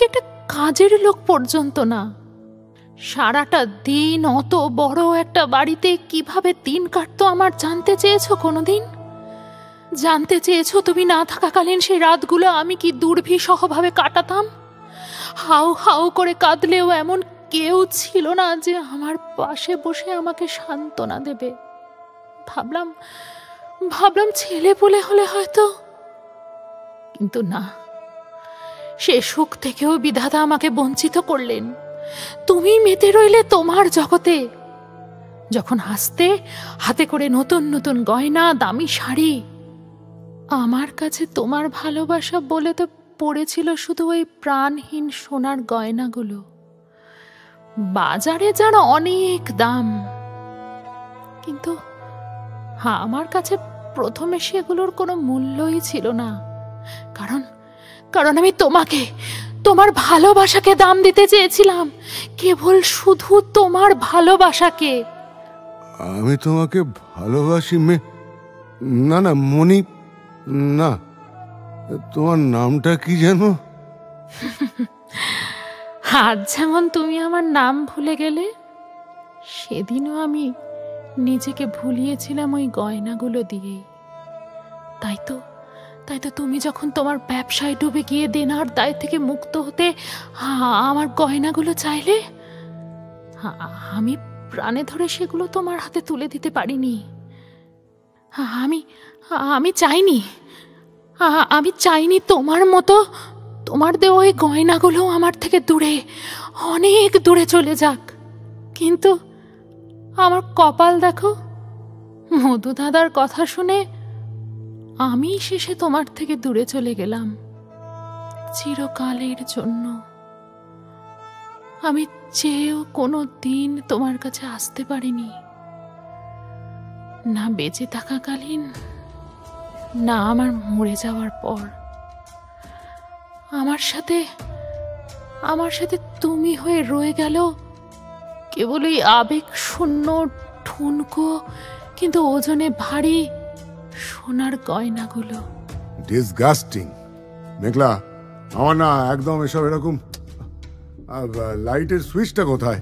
G: একটা কাজের লোক পর্যন্ত না। সারাটা দিন অত বড় একটা বাড়িতে কিভাবে দিন কাটতো আমার জানতে চেয়েছো কোনোদিন? জানতে চেয়েছো তুমি না থাকাকালীন সেই রাতগুলো আমি কি দুর্বিষহভাবে কাটাতাম? হাউ হাউ করে কাঁদলেও এমন কেউ ছিল না যে আমার পাশে বসে আমাকে সান্ত্বনা দেবে। ভাবলাম ছেলে পুলে হলে হয়তো, কিন্তু না, সে সুখ থেকেও বিধাতা আমাকে বঞ্চিত করলেন। তুমি মেতে রইলে তোমার জগতে। যখন আসতে হাতে করে নতুন নতুন গয়না, দামি শাড়ি, আমার কাছে তোমার ভালোবাসা বলে তো পড়েছিল শুধু ওই প্রাণহীন সোনার গয়নাগুলো, বাজারে যার অনেক দাম। কিন্তু আমার কাছে প্রথমে সেগুলোর কোনো মূল্যই ছিল না, কারণ আমি তোমাকে, তোমার ভালোবাসাকে দাম দিতে চেয়েছিলাম, কেবল শুধু তোমার ভালোবাসাকে।
F: আমি তোমাকে ভালোবাসি না না মনি, না, তোমার নামটা কি জানো?
G: আজ যেমন তুমি আমার নাম ভুলে গেলে, সেদিনও আমি নিজেকে ভুলিয়েছিলাম ওই গয়নাগুলো দিয়েই। তাই তো তুমি যখন তোমার ব্যবসায় ডুবে গিয়ে দেনার দায় থেকে মুক্ত হতে আমার গয়নাগুলো চাইলে, আমি প্রাণে ধরে সেগুলো তোমার হাতে তুলে দিতে পারিনি। আমি চাইনি তোমার মতো তোমার দেওয়া ওই গয়নাগুলো আমার থেকে দূরে, অনেক দূরে চলে যাক। কিন্তু আমার কপাল দেখো, মধু দাদার কথা শুনে আমি শেষে তোমার থেকে দূরে চলে গেলাম চিরকালের জন্য। আমি চেয়েও কোনো দিন তোমার কাছে আসতে পারিনি, না বেঁচে থাকাকালীন, না আমার মরে যাওয়ার পর। আমার সাথে তুমি হয়ে রয়ে গেল কেবল ওই আবেগ শূন্য, ঠুনকো কিন্তু ওজনে ভারী সোনার গয়নাগুলো।
F: ডিসগাস্টিং। মেঘলা, আমার না একদম এসব এরকম। লাইটের সুইচটা কোথায়?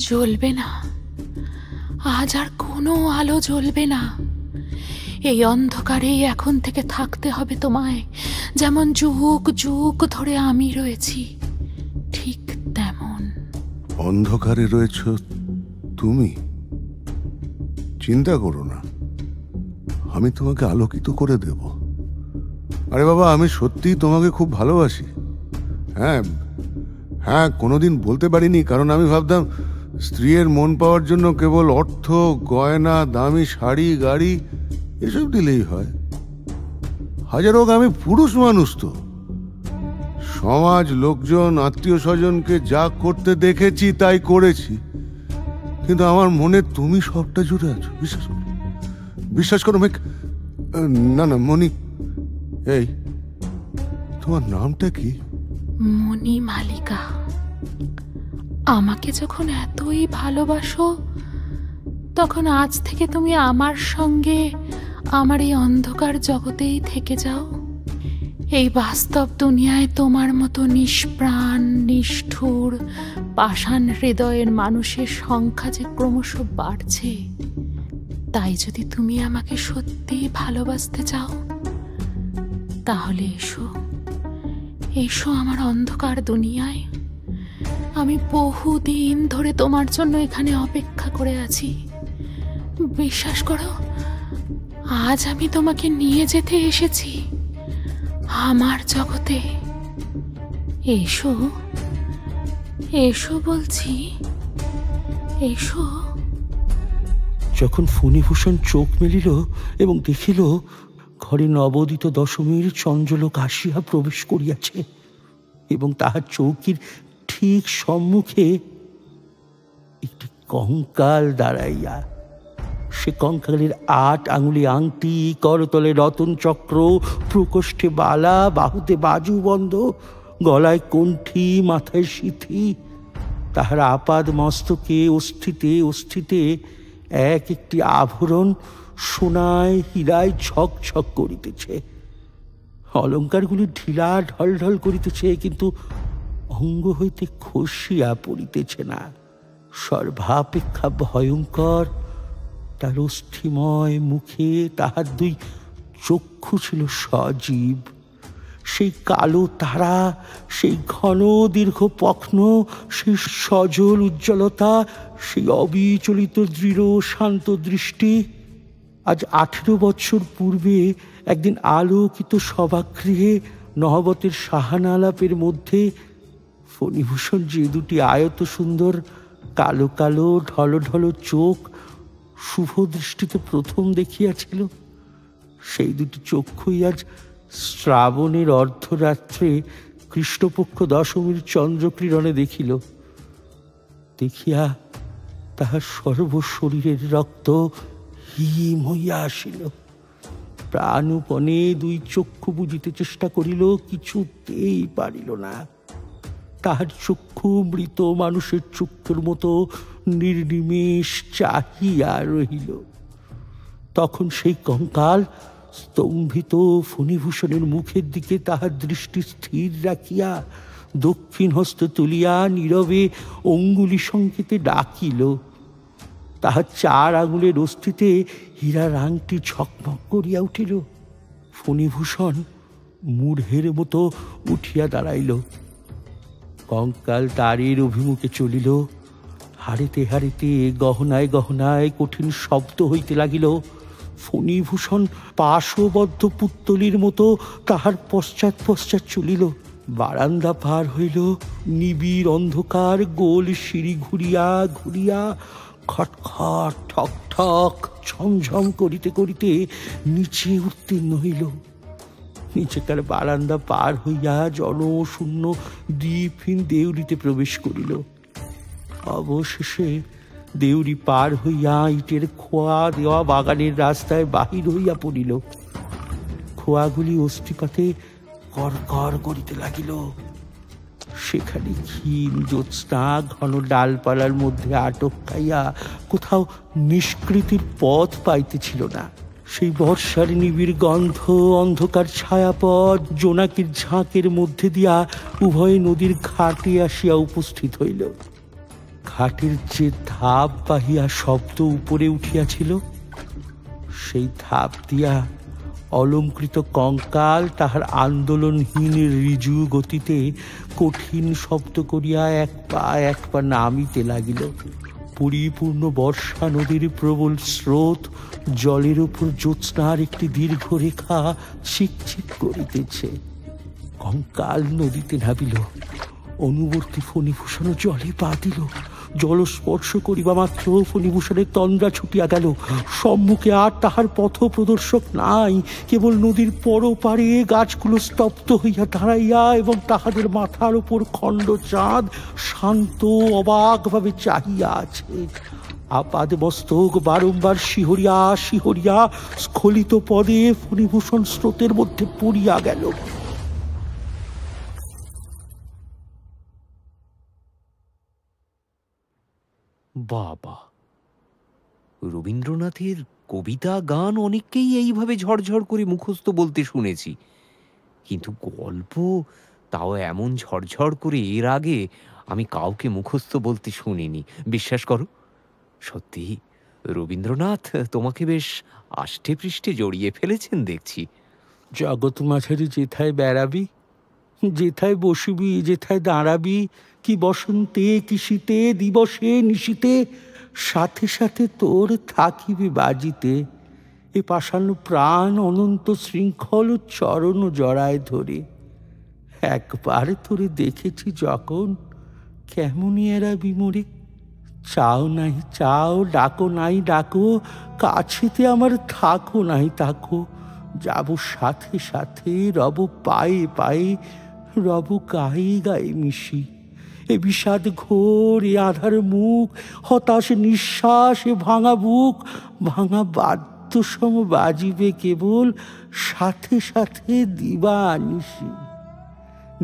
G: জ্বলবে না আজ, আর কোনো আলো জ্বলবে না। এই অন্ধকারেই এখন থেকে থাকতে হবে তোমায়, যেমন যুগ যুগ ধরে আমি রয়েছি, ঠিক তেমন।
F: অন্ধকারে রয়েছ তুমি? চিন্তা করো না, আমি তোমাকে আলোকিত করে দেব। আরে বাবা, আমি সত্যিই তোমাকে খুব ভালোবাসি। হ্যাঁ, কোনোদিন বলতে পারিনি, কারণ আমি ভাবতাম স্ত্রীর মন পাওয়ার জন্য কেবল অর্থ, গয়না, দামি শাড়ি, গাড়ি এসব দিলেই হয়। হাজার হোক, আমি পুরুষ মানুষ তো। সমাজ, লোকজন, আত্মীয় স্বজনকে যা করতে দেখেছি তাই করেছি, কিন্তু আমার মনে তুমি সবটা জুড়ে আছো। বিশ্বাস করো মেঘ। না মনি, এই তোমার নামটা কি?
G: মণি মালিকা। আমাকে যখন এতই ভালোবাসো, তখন আজ থেকে তুমি আমার সঙ্গে আমার এই অন্ধকার জগতেই থেকে যাও। এই বাস্তব দুনিয়ায় তোমার মতো নিষ্প্রাণ, নিষ্ঠুর, পাষাণ হৃদয়ের মানুষের সংখ্যা যে ক্রমশ বাড়ছে, তাই যদি তুমি আমাকে সত্যিই ভালোবাসতে চাও, তাহলে এসো আমার অন্ধকার দুনিয়ায়। আমি বহুদিন ধরে তোমার জন্য এখানে অপেক্ষা করে আছি। বিশ্বাস করো, আজ আমি তোমাকে নিয়ে যেতে এসেছি আমার জগতে। এসো এসো বলছি, এসো।
E: যখন ফণিভূষণ চোখ মেলিল এবং দেখিল ঘরে নবোদিত দশমীর চঞ্চলক আসিয়া প্রবেশ করিয়াছে এবং তাহার চৌকির ঠিক সম্মুখে একটি কঙ্কাল দাঁড়াইয়া, সে কঙ্কালের 8 আঙুলে আংটি, করতলে রতন চক্র, প্রকোষ্ঠে বালা, বাহুতে বাজুবন্ধ, গলায় কণ্ঠী, মাথায় সিথি, তাহার আপাদ মস্তকে অস্থিতে অস্থিতে এক একটি আভরণ সোনায় হীরায় ঝকঝক করিতেছে। অলঙ্কারগুলি ঢিলা ঢল ঢল করিতেছে, কিন্তু অঙ্গ হইতে খসিয়া পড়িতেছে না। সর্বাপেক্ষা ভয়ঙ্কর তার অস্থিময় মুখে তাহার 2 চক্ষু ছিল সজীব। সেই কালো তারা, সেই ঘন দীর্ঘ পক্ন, সেই সজল উজ্জ্বলতা, সেই অবিচলিত দৃঢ় শান্ত দৃষ্টি। আজ 18 বৎসর পূর্বে একদিন আলোকিত সভাগৃহে নহবতের সাহানালাপের মধ্যে ফণিভূষণ যে 2টি আয়ত সুন্দর কালো কালো ঢল ঢল চোখ শুভ দৃষ্টিতে প্রথম দেখিয়াছিল, সেই 2টি চক্ষুই আজ শ্রাবণের অর্ধরাত্রে কৃষ্ণপক্ষ দশমীর চন্দ্রকিরণে দেখিল। দেখিয়া তাহার সর্বশরীরের রক্ত হিম হইয়া আসিল। প্রাণপণে 2 চক্ষু বুঝিতে চেষ্টা করিল, কিছুতেই পারিল না। তাহার চক্ষু মৃত মানুষের চক্ষুর মতো নির্নিমেষ চাহিয়া রহিল। তখন সেই কঙ্কাল স্তম্ভিত ফণিভূষণের মুখের দিকে তাহার দৃষ্টি স্থির রাখিয়া দক্ষিণ হস্ত তুলিয়া নীরবে অঙ্গুলি সংকেতে ডাকিল। তাহার 4 আঙুলের অস্থিতে হীরার আংটি ঝকমক করিয়া উঠিল। ফণিভূষণ মূঢ়ের মতো উঠিয়া দাঁড়াইল। কঙ্কাল তারের অভিমুখে চলিল। হারিতে হারিতে গহনায় গহনায় কঠিন শব্দ হইতে লাগিল। ফণিভূষণ পাশবদ্ধ পুত্তলির মতো তাহার পশ্চাৎ পশ্চাৎ চলিল। বারান্দা পার হইল। নিবিড় অন্ধকার গোল সিঁড়ি ঘুরিয়া ঘুরিয়া খটখট ঠক ঠক ঝমঝম করিতে করিতে নিচে উত্তীর্ণ হইল। নিচেকার বারান্দা পার হইয়া জনশূন্য দ্বীপহীন দেউরিতে প্রবেশ করিল। অবশেষে দেউরি পার হইয়া ইটের খোয়া দেওয়া বাগানের রাস্তায় বাহির হইয়া পড়িল। খোয়াগুলি অস্থিপাতে কর কর করিতে লাগিল। সেখানে ক্ষীণ জ্যোৎস্না ঘন ডালপালার মধ্যে আটক খাইয়া কোথাও নিষ্কৃতির পথ পাইতেছিল না। সেই বর্ষার নিবিড় গন্ধ, অন্ধকার ছায়াপথ, জোনাকির ঝাঁকের মধ্যে দিয়া উভয় নদীর ঘাটে আসিয়া উপস্থিত হইল। ঘাটের যে ধাপ বাহিয়া শব্দ উপরে উঠিয়াছিল, সেই ধাপ দিয়া অলঙ্কৃত কঙ্কাল তাহার আন্দোলনহীন ঋজু গতিতে কঠিন শব্দ করিয়া এক পা নামিতে লাগিল। পরিপূর্ণ বর্ষা নদীর প্রবল স্রোত জলের উপর জ্যোৎস্নার একটি দীর্ঘ রেখা ছিকছিক করিতেছে। কঙ্কাল নদীতে নামিল। অনুবর্তী ফণিভূষণ জলে পা দিল। জল স্পর্শ করিবা মাত্র ফণিভূষণের তন্দ্রা ছুটিয়া গেল। সম্মুখে আর তাহার পথ প্রদর্শক নাই, কেবল নদীর পরপারে গাছগুলো স্তব্ধ হইয়া দাঁড়াইয়া এবং তাহাদের মাথার উপর খণ্ড চাঁদ শান্ত অবাকভাবে চাহিয়া আছে। আপাদ মস্তক বারংবার শিহরিয়া শিহরিয়া স্খলিত পদে ফণিভূষণ স্রোতের মধ্যে পড়িয়া গেল।
B: বাবা, রবীন্দ্রনাথের কবিতা গান অনেককেই এইভাবে ঝরঝর করে মুখস্থ বলতে শুনেছি, কিন্তু গল্প তাও এমন ঝরঝর করে এর আগে আমি কাউকে মুখস্থ বলতে শুনিনি। বিশ্বাস করো, সত্যি রবীন্দ্রনাথ তোমাকে বেশ আষ্টে পৃষ্ঠে জড়িয়ে ফেলেছেন দেখছি।
E: জগৎ মাঝারি যেথায় বেড়াবি যেথায় বসিবি, যেথায় দাঁড়াবি, কি বসন্তে, কি শীতে, দিবসে নিশীতে, সাথে সাথে তোর থাকিবি বাজিতে। এ পাষাণ প্রাণ অনন্ত শৃঙ্খল চরণ জড়ায় ধরে। একবার তোরে দেখেছি যখন, কেমনই এরা বিমরে। চাও নাই চাও, ডাকো নাই ডাকো, কাছেতে আমার থাকো নাই থাকো। যাব সাথে সাথে, রব পায়ে পায়ে, রব গায়ে গায়ে মিশি। এ বিষাদ ঘোর, এ আধার মুখ, হতাশ নিঃশ্বাস, এ ভাঙা বুক, ভাঙা বাদ্য সম বাজিবে কেবল সাথে সাথে দিবানিশি।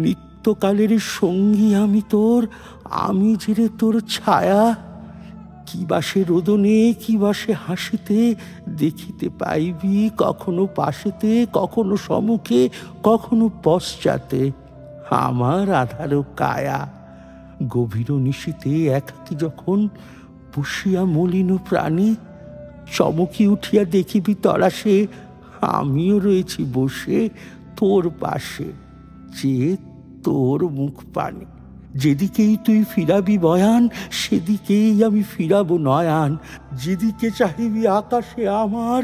E: নিত্যকালের সঙ্গী আমি তোর, আমি যে তোর ছায়া। কি বাসে রোদনে, কি বাসে হাসিতে, দেখিতে পাইবি কখনো পাশেতে, কখনো সম্মুখে, কখনো পশ্চাতে আমার আধার কায়া। গভীর নিশীতে একাকী যখন বসিয়া মলিন প্রাণী, চমকি উঠিয়া দেখিবি তরাসে, আমিও রয়েছি বসে তোর পাশে, চেয়ে তোর মুখ পানে। যেদিকেই তুই ফিরাবি বয়ান, সেদিকেই আমি ফিরাবো নয়ান। যেদিকে চাহিবি আকাশে আমার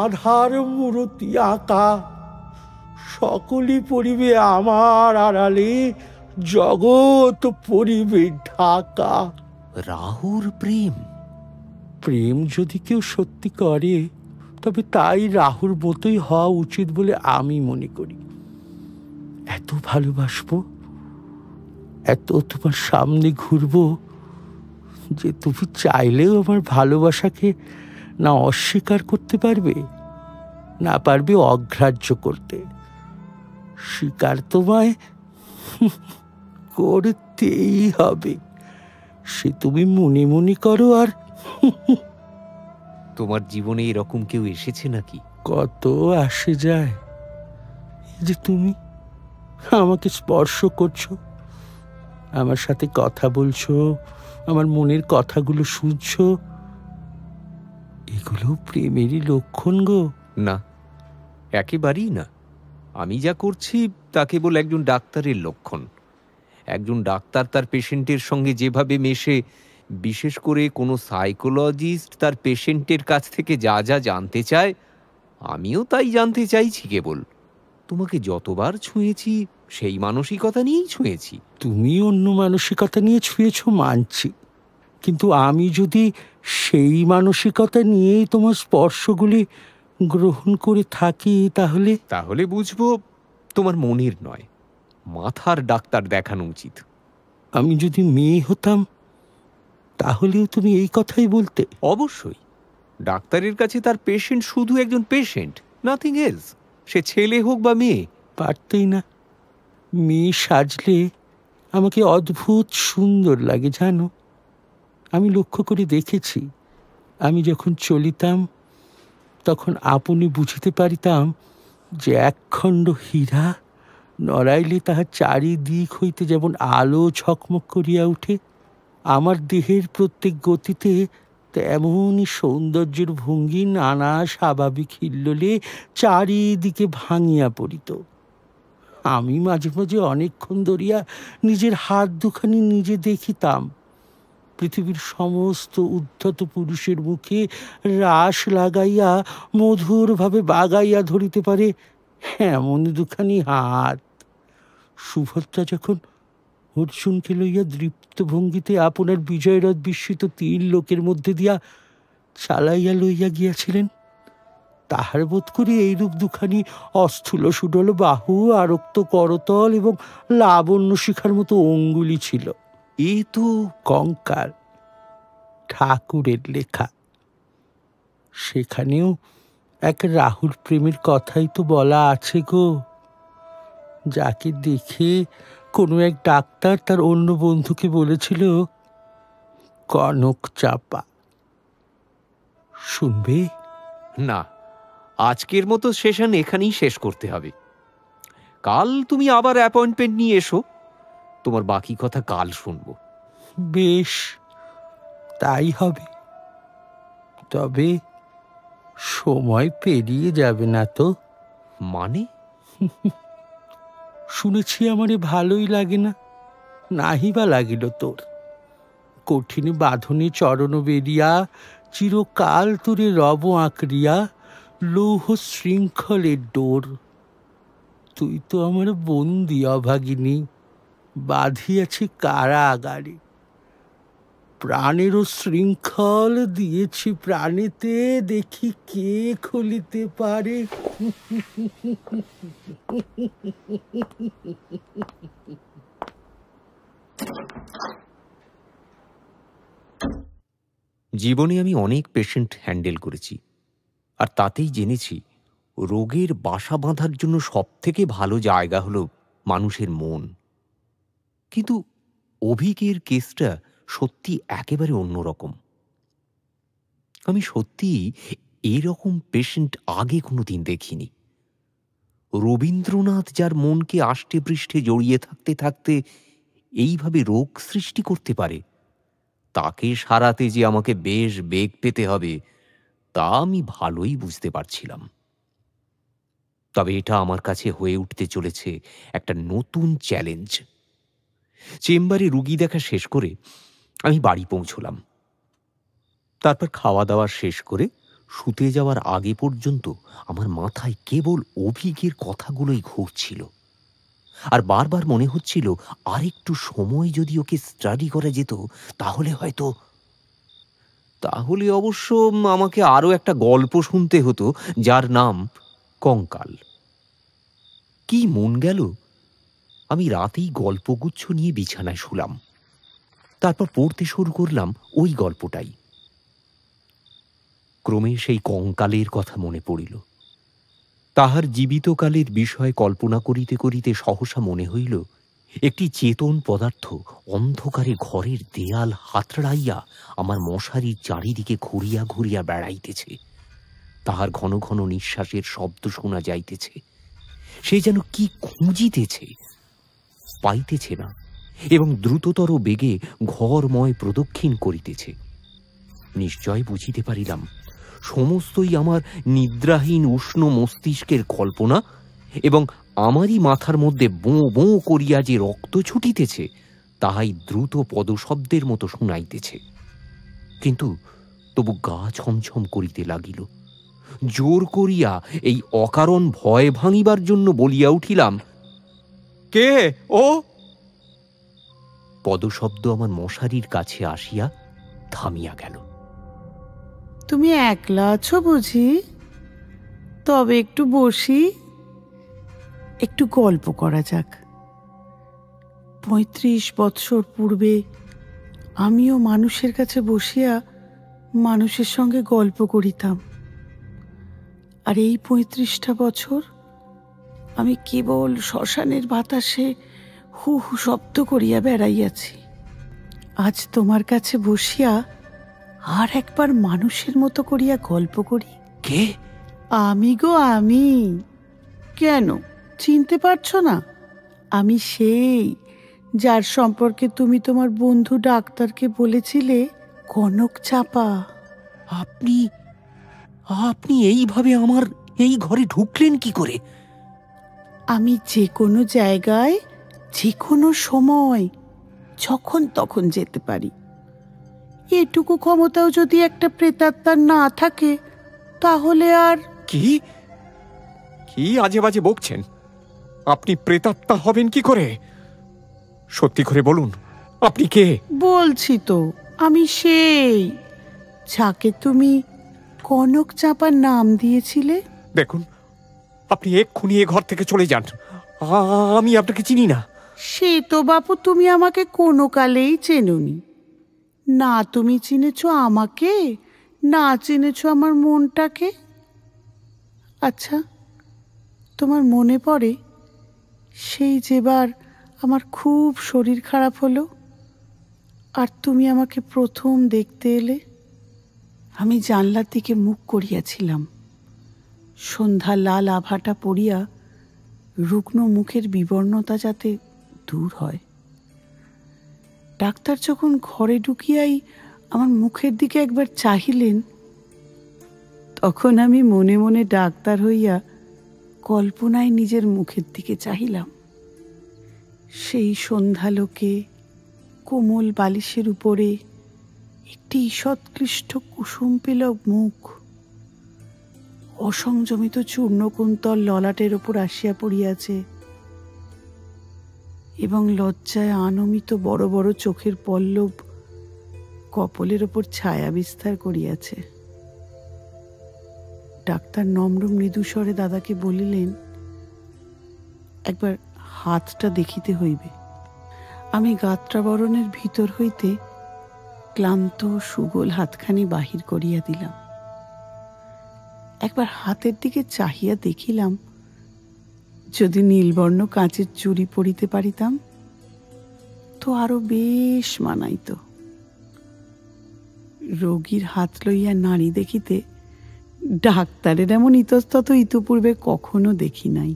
E: আধার মূরতি আঁকা, সকলই পড়িবে আমার আড়ালে, জগৎ পড়িবে ঢাকা।
B: রাহুর প্রেম?
E: প্রেম যদি কেউ সত্যি করে, তবে তাই রাহুর মতোই হওয়া উচিত বলে আমি মনে করি। এত ভালোবাসবো, এত তোমার সামনে ঘুরবো যে তুমি চাইলেও আমার ভালোবাসাকে না অস্বীকার করতে পারবে, না পারবে অগ্রাহ্য করতে। স্বীকার তোমায় করতেই হবে, সে তুমি মনে মনে করো আর।
B: তোমার জীবনে এরকম কেউ এসেছে নাকি?
E: কত আসে যায়। এই যে তুমি আমাকে স্পর্শ করছো, আমার সাথে কথা বলছো, আমার মনের কথাগুলো শুনছো, এগুলো প্রেমেরই লক্ষণ গো।
B: না, একেবারেই না। আমি যা করছি তা কেবল একজন ডাক্তারের লক্ষণ। একজন ডাক্তার তার পেশেন্টের সঙ্গে যেভাবে মেশে, বিশেষ করে কোনো সাইকোলজিস্ট তার পেশেন্টের কাছ থেকে যা যা জানতে চায়, আমিও তাই জানতে চাইছি কেবল। তোমাকে যতবার ছুঁয়েছি সেই মানসিকতা নিয়েই ছুঁয়েছি।
E: তুমি অন্য মানসিকতা নিয়ে ছুঁয়েছো মানছি, কিন্তু আমি যদি সেই মানসিকতা নিয়েই তোমার স্পর্শগুলি গ্রহণ করে থাকি, তাহলে
B: বুঝবো তোমার মনের নয়, মাথার ডাক্তার দেখানো উচিত।
E: আমি যদি মেয়ে হতাম তাহলেও তুমি এই কথাই বলতে?
B: অবশ্যই। ডাক্তারের কাছে তার পেশেন্ট শুধু একজন পেশেন্ট, নাথিং এলস। সে ছেলে হোক বা মেয়ে।
E: পারতেই না। মেয়ে সাজলে আমাকে অদ্ভুত সুন্দর লাগে জানো। আমি লক্ষ্য করে দেখেছি, আমি যখন চলিতাম তখন আপনি বুঝিতে পারিতাম যে একখণ্ড হীরা নড়াইলে তাহার চারিদিক হইতে যেমন আলো ঝকমক করিয়া উঠে, আমার দেহের প্রত্যেক গতিতে তেমনই সৌন্দর্যের ভঙ্গি নানা স্বাভাবিক হিল্লোলে চারিদিকে ভাঙিয়া পড়িত। আমি মাঝে মাঝে অনেকক্ষণ ধরিয়া নিজের হাত দুখানি নিজে দেখিতাম। পৃথিবীর সমস্ত উদ্ধত পুরুষের মুখে রাস লাগাইয়া মধুরভাবে বাগাইয়া ধরিতে পারে এমন দুখানি হাত। সুভদ্রা যখন অর্জুনকে লইয়া দৃপ্ত ভঙ্গিতে আপনার বিজয়রথ বিস্মিত 3 লোকের মধ্যে দিয়া চালাইয়া লইয়া গিয়াছিলেন, তাহার বোধ করি এইরূপ দুখানি অস্থূল সুডল বাহু, আরক্ত করতল এবং লাবণ্য শিখার মতো অঙ্গুলি ছিল।
B: এ তো
E: কঙ্কাল, ঠাকুরের লেখা। সেখানেও এক রাহুল প্রেমের কথাই তো বলা আছে গো, যাকে দেখে কোনো এক ডাক্তার তার অন্য বন্ধুকে বলেছিল কনক চাপা। শুনবে?
B: না, আজকের মতো সেশন এখানেই শেষ করতে হবে। কাল তুমি আবার অ্যাপয়েন্টমেন্ট নিয়ে এসো, তোমার বাকি কথা কাল শুনবো।
E: বেশ, তাই হবে। তবে সময় পেরিয়ে যাবে না তো?
B: মানে?
E: শুনেছি আমারে ভালোই লাগে না, নাহি বা লাগিল তোর। কঠিন বাঁধনে চরণ বেরিয়া, চিরকাল তোরে রব আঁকড়িয়া, লৌহ শৃঙ্খলের ডোর। তুই তো আমার বন্দি অভাগিনী, বাঁধিয়াছি কারাগারে। প্রাণেরও শৃঙ্খল দিয়েছি প্রাণেতে, দেখি কে খুলিতে পারে।
B: জীবনে আমি অনেক পেশেন্ট হ্যান্ডেল করেছি, আর তাতেই জেনেছি রোগের বাসা বাঁধার জন্য সবথেকে ভালো জায়গা হলো মানুষের মন। কিন্তু অভিকের কেসটা সত্যি একেবারে অন্যরকম। আমি সত্যি এরকম পেশেন্ট আগে কোনোদিন দেখিনি। রবীন্দ্রনাথ যার মনকে আষ্টে পৃষ্ঠে জড়িয়ে থাকতে থাকতে এইভাবে রোগ সৃষ্টি করতে পারে, তাকে সারাতে যে আমাকে বেশ বেগ পেতে হবে তা আমি ভালোই বুঝতে পারছিলাম। তবে এটা আমার কাছে হয়ে উঠতে চলেছে একটা নতুন চ্যালেঞ্জ। চেম্বারে রুগী দেখা শেষ করে আমি বাড়ি পৌঁছলাম। তারপর খাওয়া দাওয়া শেষ করে শুতে যাওয়ার আগে পর্যন্ত আমার মাথায় কেবল অভিজ্ঞের কথাগুলোই ঘুরছিল, আর বারবার মনে হচ্ছিল আরেকটু সময় যদি ওকে স্টাডি করা যেত তাহলে অবশ্য আমাকে আরো একটা গল্প শুনতে হতো যার নাম কঙ্কাল। কি মন গেল, আমি রাতেই গল্পগুচ্ছ নিয়ে বিছানায় শুলাম। তারপর পড়তে শুরু করলাম ওই গল্পটাই। ক্রমে সেই কঙ্কালের কথা মনে পড়িল। তাহার জীবিতকালের বিষয় কল্পনা করিতে করিতে সহসা মনে হইল একটি চেতন পদার্থ অন্ধকারে ঘরের দেয়াল হাতড়াইয়া আমার মশারির চারিদিকে ঘুরিয়া ঘুরিয়া বেড়াইতেছে। তাহার ঘন ঘন নিঃশ্বাসের শব্দ শোনা যাইতেছে। সে যেন কি খুঁজিতেছে, পাইতেছে না, এবং দ্রুততর বেগে ঘরময় প্রদক্ষিণ করিতেছে। নিশ্চয় বুঝিতে পারিলাম সমস্তই আমার নিদ্রাহীন উষ্ণ মস্তিষ্কের কল্পনা, এবং আমারই মাথার মধ্যে বোঁ বোঁ করিয়া যে রক্ত ছুটিতেছে তাহাই দ্রুত পদশব্দের মতো শুনাইতেছে। কিন্তু তবু গা ছমছম করিতে লাগিল। জোর করিয়া এই অকারণ ভয় ভাঙিবার জন্য বলিয়া উঠিলাম, কে ও? পদশব্দ আমার মশারির কাছে আসিয়া থামিয়া গেল।
H: তুমি একলা আছো বুঝি? তবে একটু বসি, একটু গল্প করা যাক। ৩৫ বৎসর পূর্বে আমিও মানুষের কাছে বসিয়া মানুষের সঙ্গে গল্প করিতাম, আর এই ৩৫টা বছর আমি কেবল শ্মশানের বাতাসে হু হু শব্দ করিয়া বেড়াইয়াছি। আজ তোমার কাছে বসিয়া আর একবার মানুষের মতো করিয়া গল্প করি।
B: কে?
H: আমি গো, আমি। কেন চিনতে পারছো না? আমি সেই যার সম্পর্কে তুমি তোমার বন্ধু ডাক্তারকে বলেছিলে, কনক চাপা।
B: আপনি আপনি এইভাবে আমার এই ঘরে ঢুকলেন কি করে?
H: আমি যে কোনো জায়গায় যে কোনো সময় যখন তখন যেতে পারি। এটুকু ক্ষমতাও যদি একটা প্রেতাত্মার না থাকে তাহলে আর।
B: কি কি আজে বাজে বকছেন? আপনি প্রেতাত্মা হবেন কি করে? সত্যি করে বলুন, আপনি কে?
H: বলছি তো, আমি সেই যাকে তুমি কনক চাপার নাম দিয়েছিলে।
B: দেখুন, আপনি এক্ষুনি এ ঘর থেকে চলে যান। আমি আপনাকে চিনি না।
H: সে তো বাপু তুমি আমাকে কোনো কালেই চেনোনি। না তুমি চিনেছো আমাকে, না চিনেছো আমার মনটাকে। আচ্ছা, তোমার মনে পড়ে সেই যেবার আমার খুব শরীর খারাপ হলো আর তুমি আমাকে প্রথম দেখতে এলে? আমি জানলার দিকে মুখ করিয়াছিলাম। সন্ধ্যা লাল আভাটা পড়িয়া রুগ্ন মুখের বিবর্ণতা যাতে দূর হয়। ডাক্তার যখন ঘরে ঢুকিয়াই আমার মুখের দিকে একবার চাহিলেন, তখন আমি মনে মনে ডাক্তার হইয়া কল্পনায় নিজের মুখের দিকে চাহিলাম। সেই সন্ধ্যালোকে কোমল বালিশের উপরে একটি ঈষৎক্লিষ্ট কুসুম পেলক মুখ অসংযমিত চূর্ণকুন্তল ললাটের ওপর আসিয়া পড়িয়াছে এবং লজ্জায় আনমিত বড় বড় চোখের পল্লব কপলের ওপর ছায়া বিস্তার করিয়াছে। ডাক্তার নম্র মৃদুস্বরে দাদাকে বলিলেন, একবার হাতটা দেখিতে হইবে। আমি গাত্রাবরণের ভিতর হইতে ক্লান্ত সুগোল হাতখানি বাহির করিয়া দিলাম। একবার হাতের দিকে চাহিয়া দেখিলাম, যদি নীলবর্ণ কাঁচের চুড়ি পরিতে পারিতাম তো আরো বেশ মানাইত। রোগীর হাত লইয়া নাড়ি দেখিতে ডাক্তারের এমন ইতস্তত ইতপূর্বে কখনো দেখি নাই।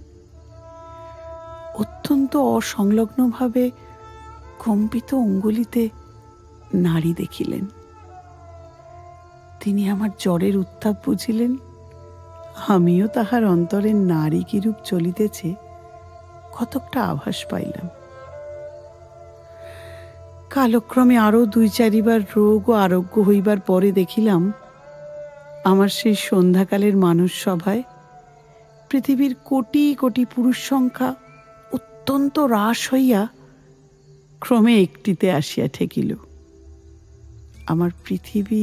H: অত্যন্ত অসংলগ্নভাবে কম্পিত অঙ্গুলিতে নাড়ি দেখিলেন। তিনি আমার জ্বরের উত্তাপ বুঝিলেন, আমিও তাহার অন্তরের নারী কিরূপ চলিতেছে কতকটা আভাস পাইলাম। কালক্রমে আরো 2-4বার রোগ ও আরোগ্য হইবার পরে দেখিলাম, আমার সেই সন্ধ্যাকালের মানুষ সভায় পৃথিবীর কোটি কোটি পুরুষ সংখ্যা অত্যন্ত হ্রাস হইয়া ক্রমে একটিতে আসিয়া ঠেকিল। আমার পৃথিবী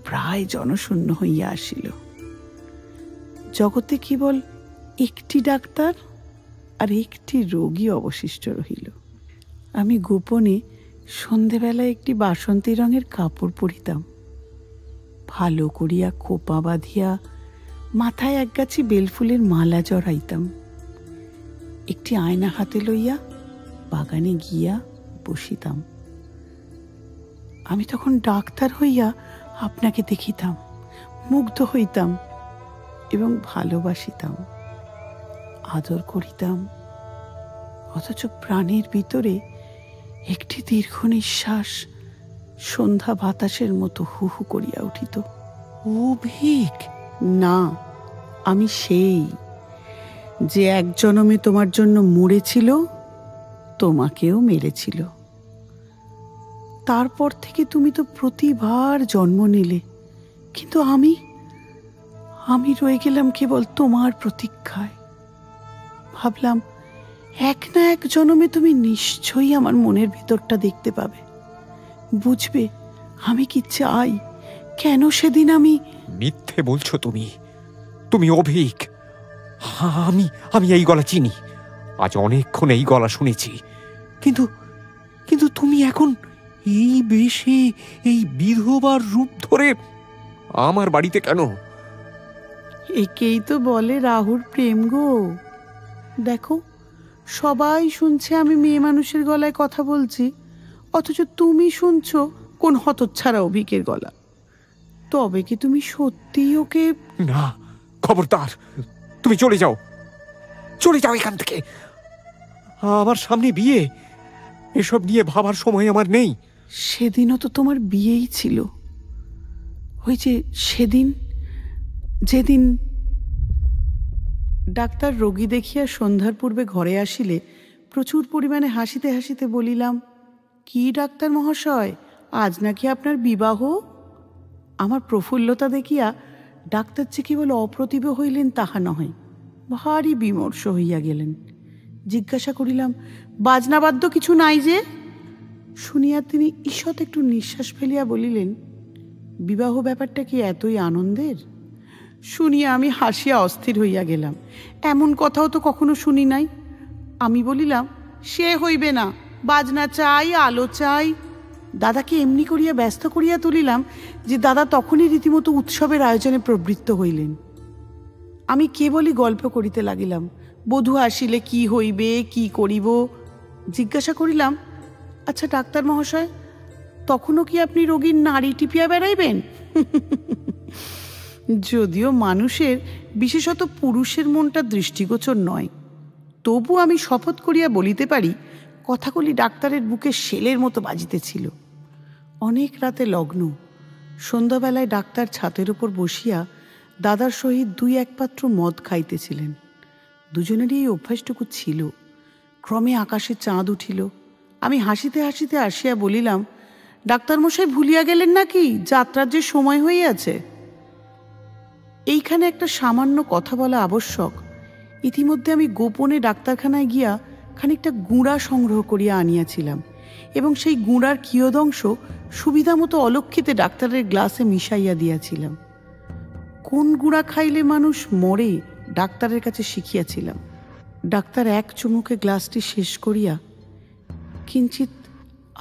H: প্রায় জনশূন্য হইয়া আসিল। জগতে কেবল একটি ডাক্তার আর একটি রোগী অবশিষ্ট রহিল। আমি গোপনে সন্ধেবেলায় একটি বাসন্তী রঙের কাপড় পরিতাম। ভালো করিয়া খোপা বাঁধিয়া মাথায় একগাছি বেলফুলের মালা জড়াইতাম। একটি আয়না হাতে লইয়া বাগানে গিয়া বসিতাম। আমি তখন ডাক্তার হইয়া আপনাকে দেখিতাম, মুগ্ধ হইতাম এবং ভালোবাসিতাম, আদর করিতাম। অথচ প্রাণের ভিতরে একটি দীর্ঘ নিঃশ্বাস সন্ধ্যা বাতাসের মতো হু হু করিয়া উঠিত। অভিক না, আমি সেই যে এক জনমে তোমার জন্য মরেছিল, তোমাকেও মেরেছিল। তারপর থেকে তুমি তো প্রতিবার জন্ম নিলে, কিন্তু আমি রয়ে গেলাম কেবল তোমার প্রতীক্ষায়। ভাবলাম এক না এক জনমে তুমি নিশ্চয়ই আমার মনের ভিতরটা দেখতে পাবে, বুঝবে আমি কি চাই, কেন সেদিন আমি।
B: মিথ্যে বলছো তুমি, তুমি অভিক। আমি এই গলা চিনি, আজ অনেকক্ষণ এই গলা শুনেছি, কিন্তু কিন্তু তুমি এখন এই বেশে, এই বিধবার রূপ ধরে আমার বাড়িতে কেন?
H: একেই তো বলে রাহুর প্রেম গো। দেখো, সবাই শুনছে আমি মেয়ে মানুষের গলায় কথা বলছি, অথচ তুমি শুনছো কোন হতচ্ছাড়া অভিকের গলা। তবে কি তুমি সত্যিই ওকে?
B: না, খবরদার, তুমি চলে যাও, চলে যাও এখান থেকে। আমার সামনে বিয়ে, এসব নিয়ে ভাবার সময় আমার নেই।
H: সেদিনও তো তোমার বিয়েই ছিল, ওই যে সেদিন যেদিন। ডাক্তার রোগী দেখিয়া সন্ধ্যার পূর্বে ঘরে আসিলে প্রচুর পরিমাণে হাসিতে হাসিতে বলিলাম, কি ডাক্তার মহাশয়, আজ নাকি আপনার বিবাহ? আমার প্রফুল্লতা দেখিয়া ডাক্তার যে কেবল অপ্রতিভ হইলেন তাহা নয়, ভারী বিমর্ষ হইয়া গেলেন। জিজ্ঞাসা করিলাম, বাজনাবাদ্য কিছু নাই যে? শুনিয়া তিনি ঈষৎ একটু নিঃশ্বাস ফেলিয়া বলিলেন, বিবাহ ব্যাপারটা কি এতই আনন্দের? শুনিয়া আমি হাসিয়া অস্থির হইয়া গেলাম। এমন কথাও তো কখনো শুনি নাই। আমি বলিলাম, সে হইবে না, বাজনা চাই, আলো চাই। দাদাকে এমনি করিয়া ব্যস্ত করিয়া তুলিলাম যে দাদা তখনই রীতিমতো উৎসবের আয়োজনে প্রবৃত্ত হইলেন। আমি কেবলই গল্প করিতে লাগিলাম, বধূ আসিলে কি হইবে, কি করিব। জিজ্ঞাসা করিলাম, আচ্ছা ডাক্তার মহাশয়, তখনও কি আপনি রোগীর নাড়ি টিপিয়া বেড়াইবেন? যদিও মানুষের, বিশেষত পুরুষের মনটা দৃষ্টিগোচর নয়, তবু আমি শপথ করিয়া বলিতে পারি কথাগুলি ডাক্তারের বুকে শেলের মতো বাজিতেছিল। অনেক রাতে লগ্ন। সন্ধ্যাবেলায় ডাক্তার ছাতের উপর বসিয়া দাদার সহিত 2-1 পাত্র মদ খাইতেছিলেন। দুজনেরই এই অভ্যাসটুকু ছিল। ক্রমে আকাশে চাঁদ উঠিল। আমি হাসিতে হাসিতে আসিয়া বলিলাম, ডাক্তারমশাই ভুলিয়া গেলেন নাকি যাত্রার যে সময় হইয়াছে? এইখানে একটা সামান্য কথা বলা আবশ্যক। ইতিমধ্যে আমি গোপনে ডাক্তারখানায় গিয়া খানিকটা গুঁড়া সংগ্রহ করিয়া আনিয়াছিলাম এবং সেই গুঁড়ার কিয়দংশ সুবিধা মতো অলক্ষিতে ডাক্তারের গ্লাসে মিশাইয়া দিয়াছিলাম। কোন গুঁড়া খাইলে মানুষ মরে ডাক্তারের কাছে শিখিয়াছিলাম। ডাক্তার এক চুমুকে গ্লাসটি শেষ করিয়া কিঞ্চিত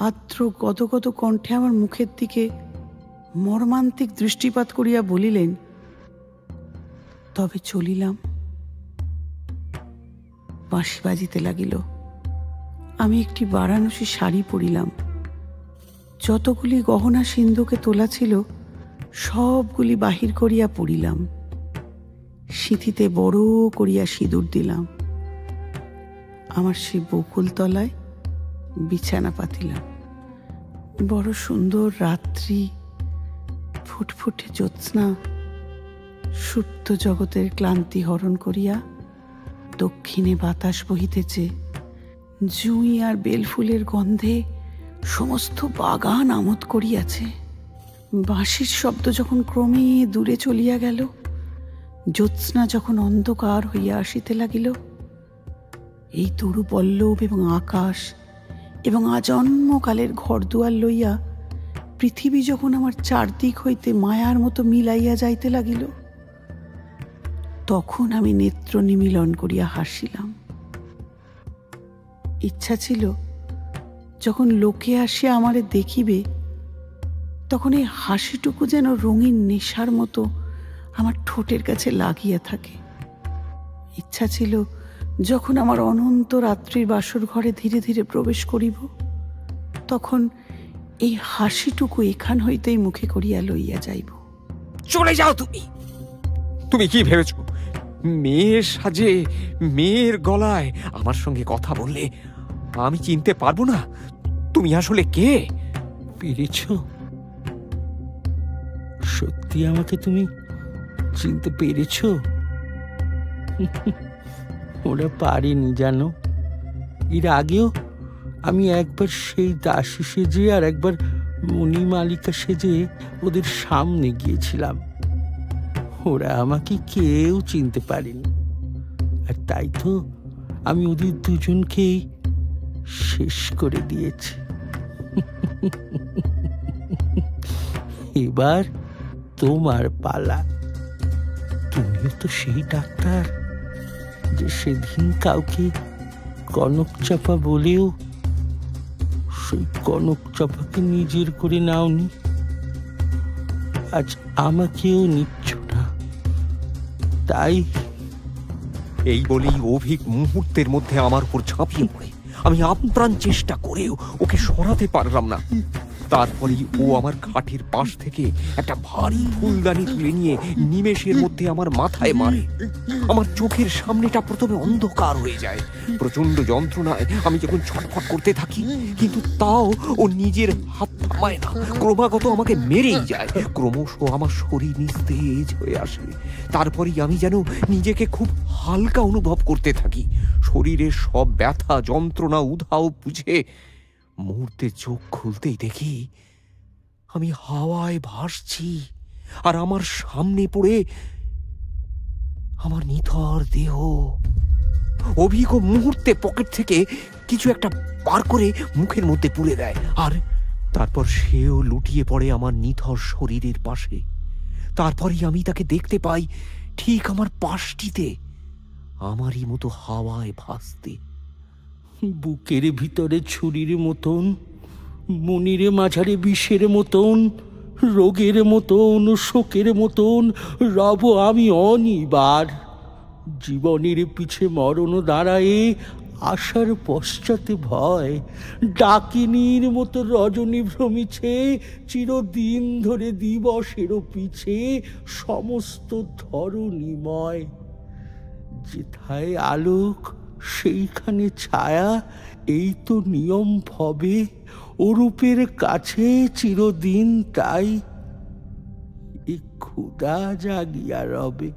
H: আর্দ্র গদগদ কণ্ঠে আমার মুখের দিকে মর্মান্তিক দৃষ্টিপাত করিয়া বলিলেন, তবে চলিলাম। বাঁশি বাজিতে লাগিল। আমি একটি বারাণসী শাড়ি পরিলাম। যতগুলি গহনা সিন্ধুকে তোলা ছিল সবগুলি বাহির করিয়া পরিলাম। সিঁথিতে বড় করিয়া সিঁদুর দিলাম। আমার সেই বকুল তলায় বিছানা পাতিলাম। বড় সুন্দর রাত্রি, ফুটফুটে জ্যোৎস্না সুপ্ত জগতের ক্লান্তি হরণ করিয়া দক্ষিণে বাতাস বহিতেছে। জুঁই আর বেলফুলের গন্ধে সমস্ত বাগান আমোদ করিয়াছে। বাঁশির শব্দ যখন ক্রমে দূরে চলিয়া গেল, জ্যোৎস্না যখন অন্ধকার হইয়া আসিতে লাগিল, এই তরু পল্লব এবং আকাশ এবং আজন্মকালের ঘরদুয়ার লইয়া পৃথিবী যখন আমার চারদিক হইতে মায়ার মতো মিলাইয়া যাইতে লাগিল, তখন আমি নেত্র নিমীলন করিয়া হাসিলাম। ইচ্ছা ছিল যখন লোকে আসিয়া আমারে দেখিবে, তখন এই হাসিটুকু যেন রঙিন নেশার মতো আমার ঠোঁটের কাছে লাগিয়া থাকে। ইচ্ছা ছিল যখন আমার অনন্ত রাত্রির বাসর ঘরে ধীরে ধীরে প্রবেশ করিব, তখন এই হাসিটুকু এখান হইতেই মুখে করিয়া লইয়া যাইব।
B: চলে যাও তুমি। তুমি কি ভেবেছ মেয়ের সাজে মেয়ের গলায় আমার সঙ্গে কথা বললে আমি চিনতে পারবো না তুমি আসলে কে?
E: পেরেছ? সত্যি আমাকে তুমি চিনতে পেরেছ? ওরা পারেনি জানো। এর আগেও আমি একবার সেই দাসী সেজে আর একবার মণিমালিকা সেজে ওদের সামনে গিয়েছিলাম। ওরা আমাকে কেউ চিনতে পারেনি, আর তাই তো আমি ওদের দুজনকেই শেষ করে দিয়েছি। এবার তোমার পালা। তুমিও তো সেই ডাক্তার যে সেদিন কাউকে কনক চাপা বলেও সেই কনক চাপাকে নিজের করে নাওনি। আজ আমাকেও নিচ্ছ না, তাই?
B: এই বলেই অভিক মুহূর্তের মধ্যে আমার উপর ঝাঁপিয়ে পড়ে। আমি আপ্রাণ চেষ্টা করেও ওকে সরাতে পারলাম না। তারপরেই ও আমার খাটের পাশ থেকে একটা ভারী ফুলদানি তুলে নিয়ে নিমেষের মধ্যে আমার মাথায় মারে। আমার চোখের সামনেটা প্রথমে অন্ধকার হয়ে যায়। প্রচন্ড যন্ত্রণায় আমি যখন ছটফট করতে থাকি, কিন্তু তাও ও নিজের হাত থামায় না, ক্রমাগত আমাকে মেরেই যায়। ক্রমশ আমার শরীর নিস্তেজ হয়ে আসে। তারপরেই আমি যেন নিজেকে খুব হালকা অনুভব করতে থাকি। শরীরের সব ব্যথা যন্ত্রণা উধাও বুঝে মুহূর্তে চোখ খুলতেই দেখি আমি হাওয়ায় ভাসছি, আর আমার সামনে পড়ে আমার নিথর দেহ। অভিক মুহূর্তে পকেট থেকে কিছু একটা বার করে মুখের মধ্যে পুরে দেয়, আর তারপর সেও লুটিয়ে পড়ে আমার নিথর শরীরের পাশে। তারপরই আমি তাকে দেখতে পাই ঠিক আমার পাশটিতে, আমারই মতো হাওয়ায় ভাসতে।
E: বুকের ভিতরে ছুরির মতন, মনিরে মাঝারে বিষের মতন, রোগের মতন, শোকের মতন রব আমি অনিবার। জীবনের পিছে মরণ দাঁড়ায়, আশার পশ্চাতে ভয়। ডাকিনীর মতো রজনী ভ্রমিছে, চিরদিন ধরে দিবসেরও পিছে সমস্ত ধরণীময়। যেথায় আলোক সেইখানে ছায়া, এই তো নিয়ম ভবে। অরূপের কাছে চিরদিন তাই, এ ক্ষুধা জাগিয়া রবে।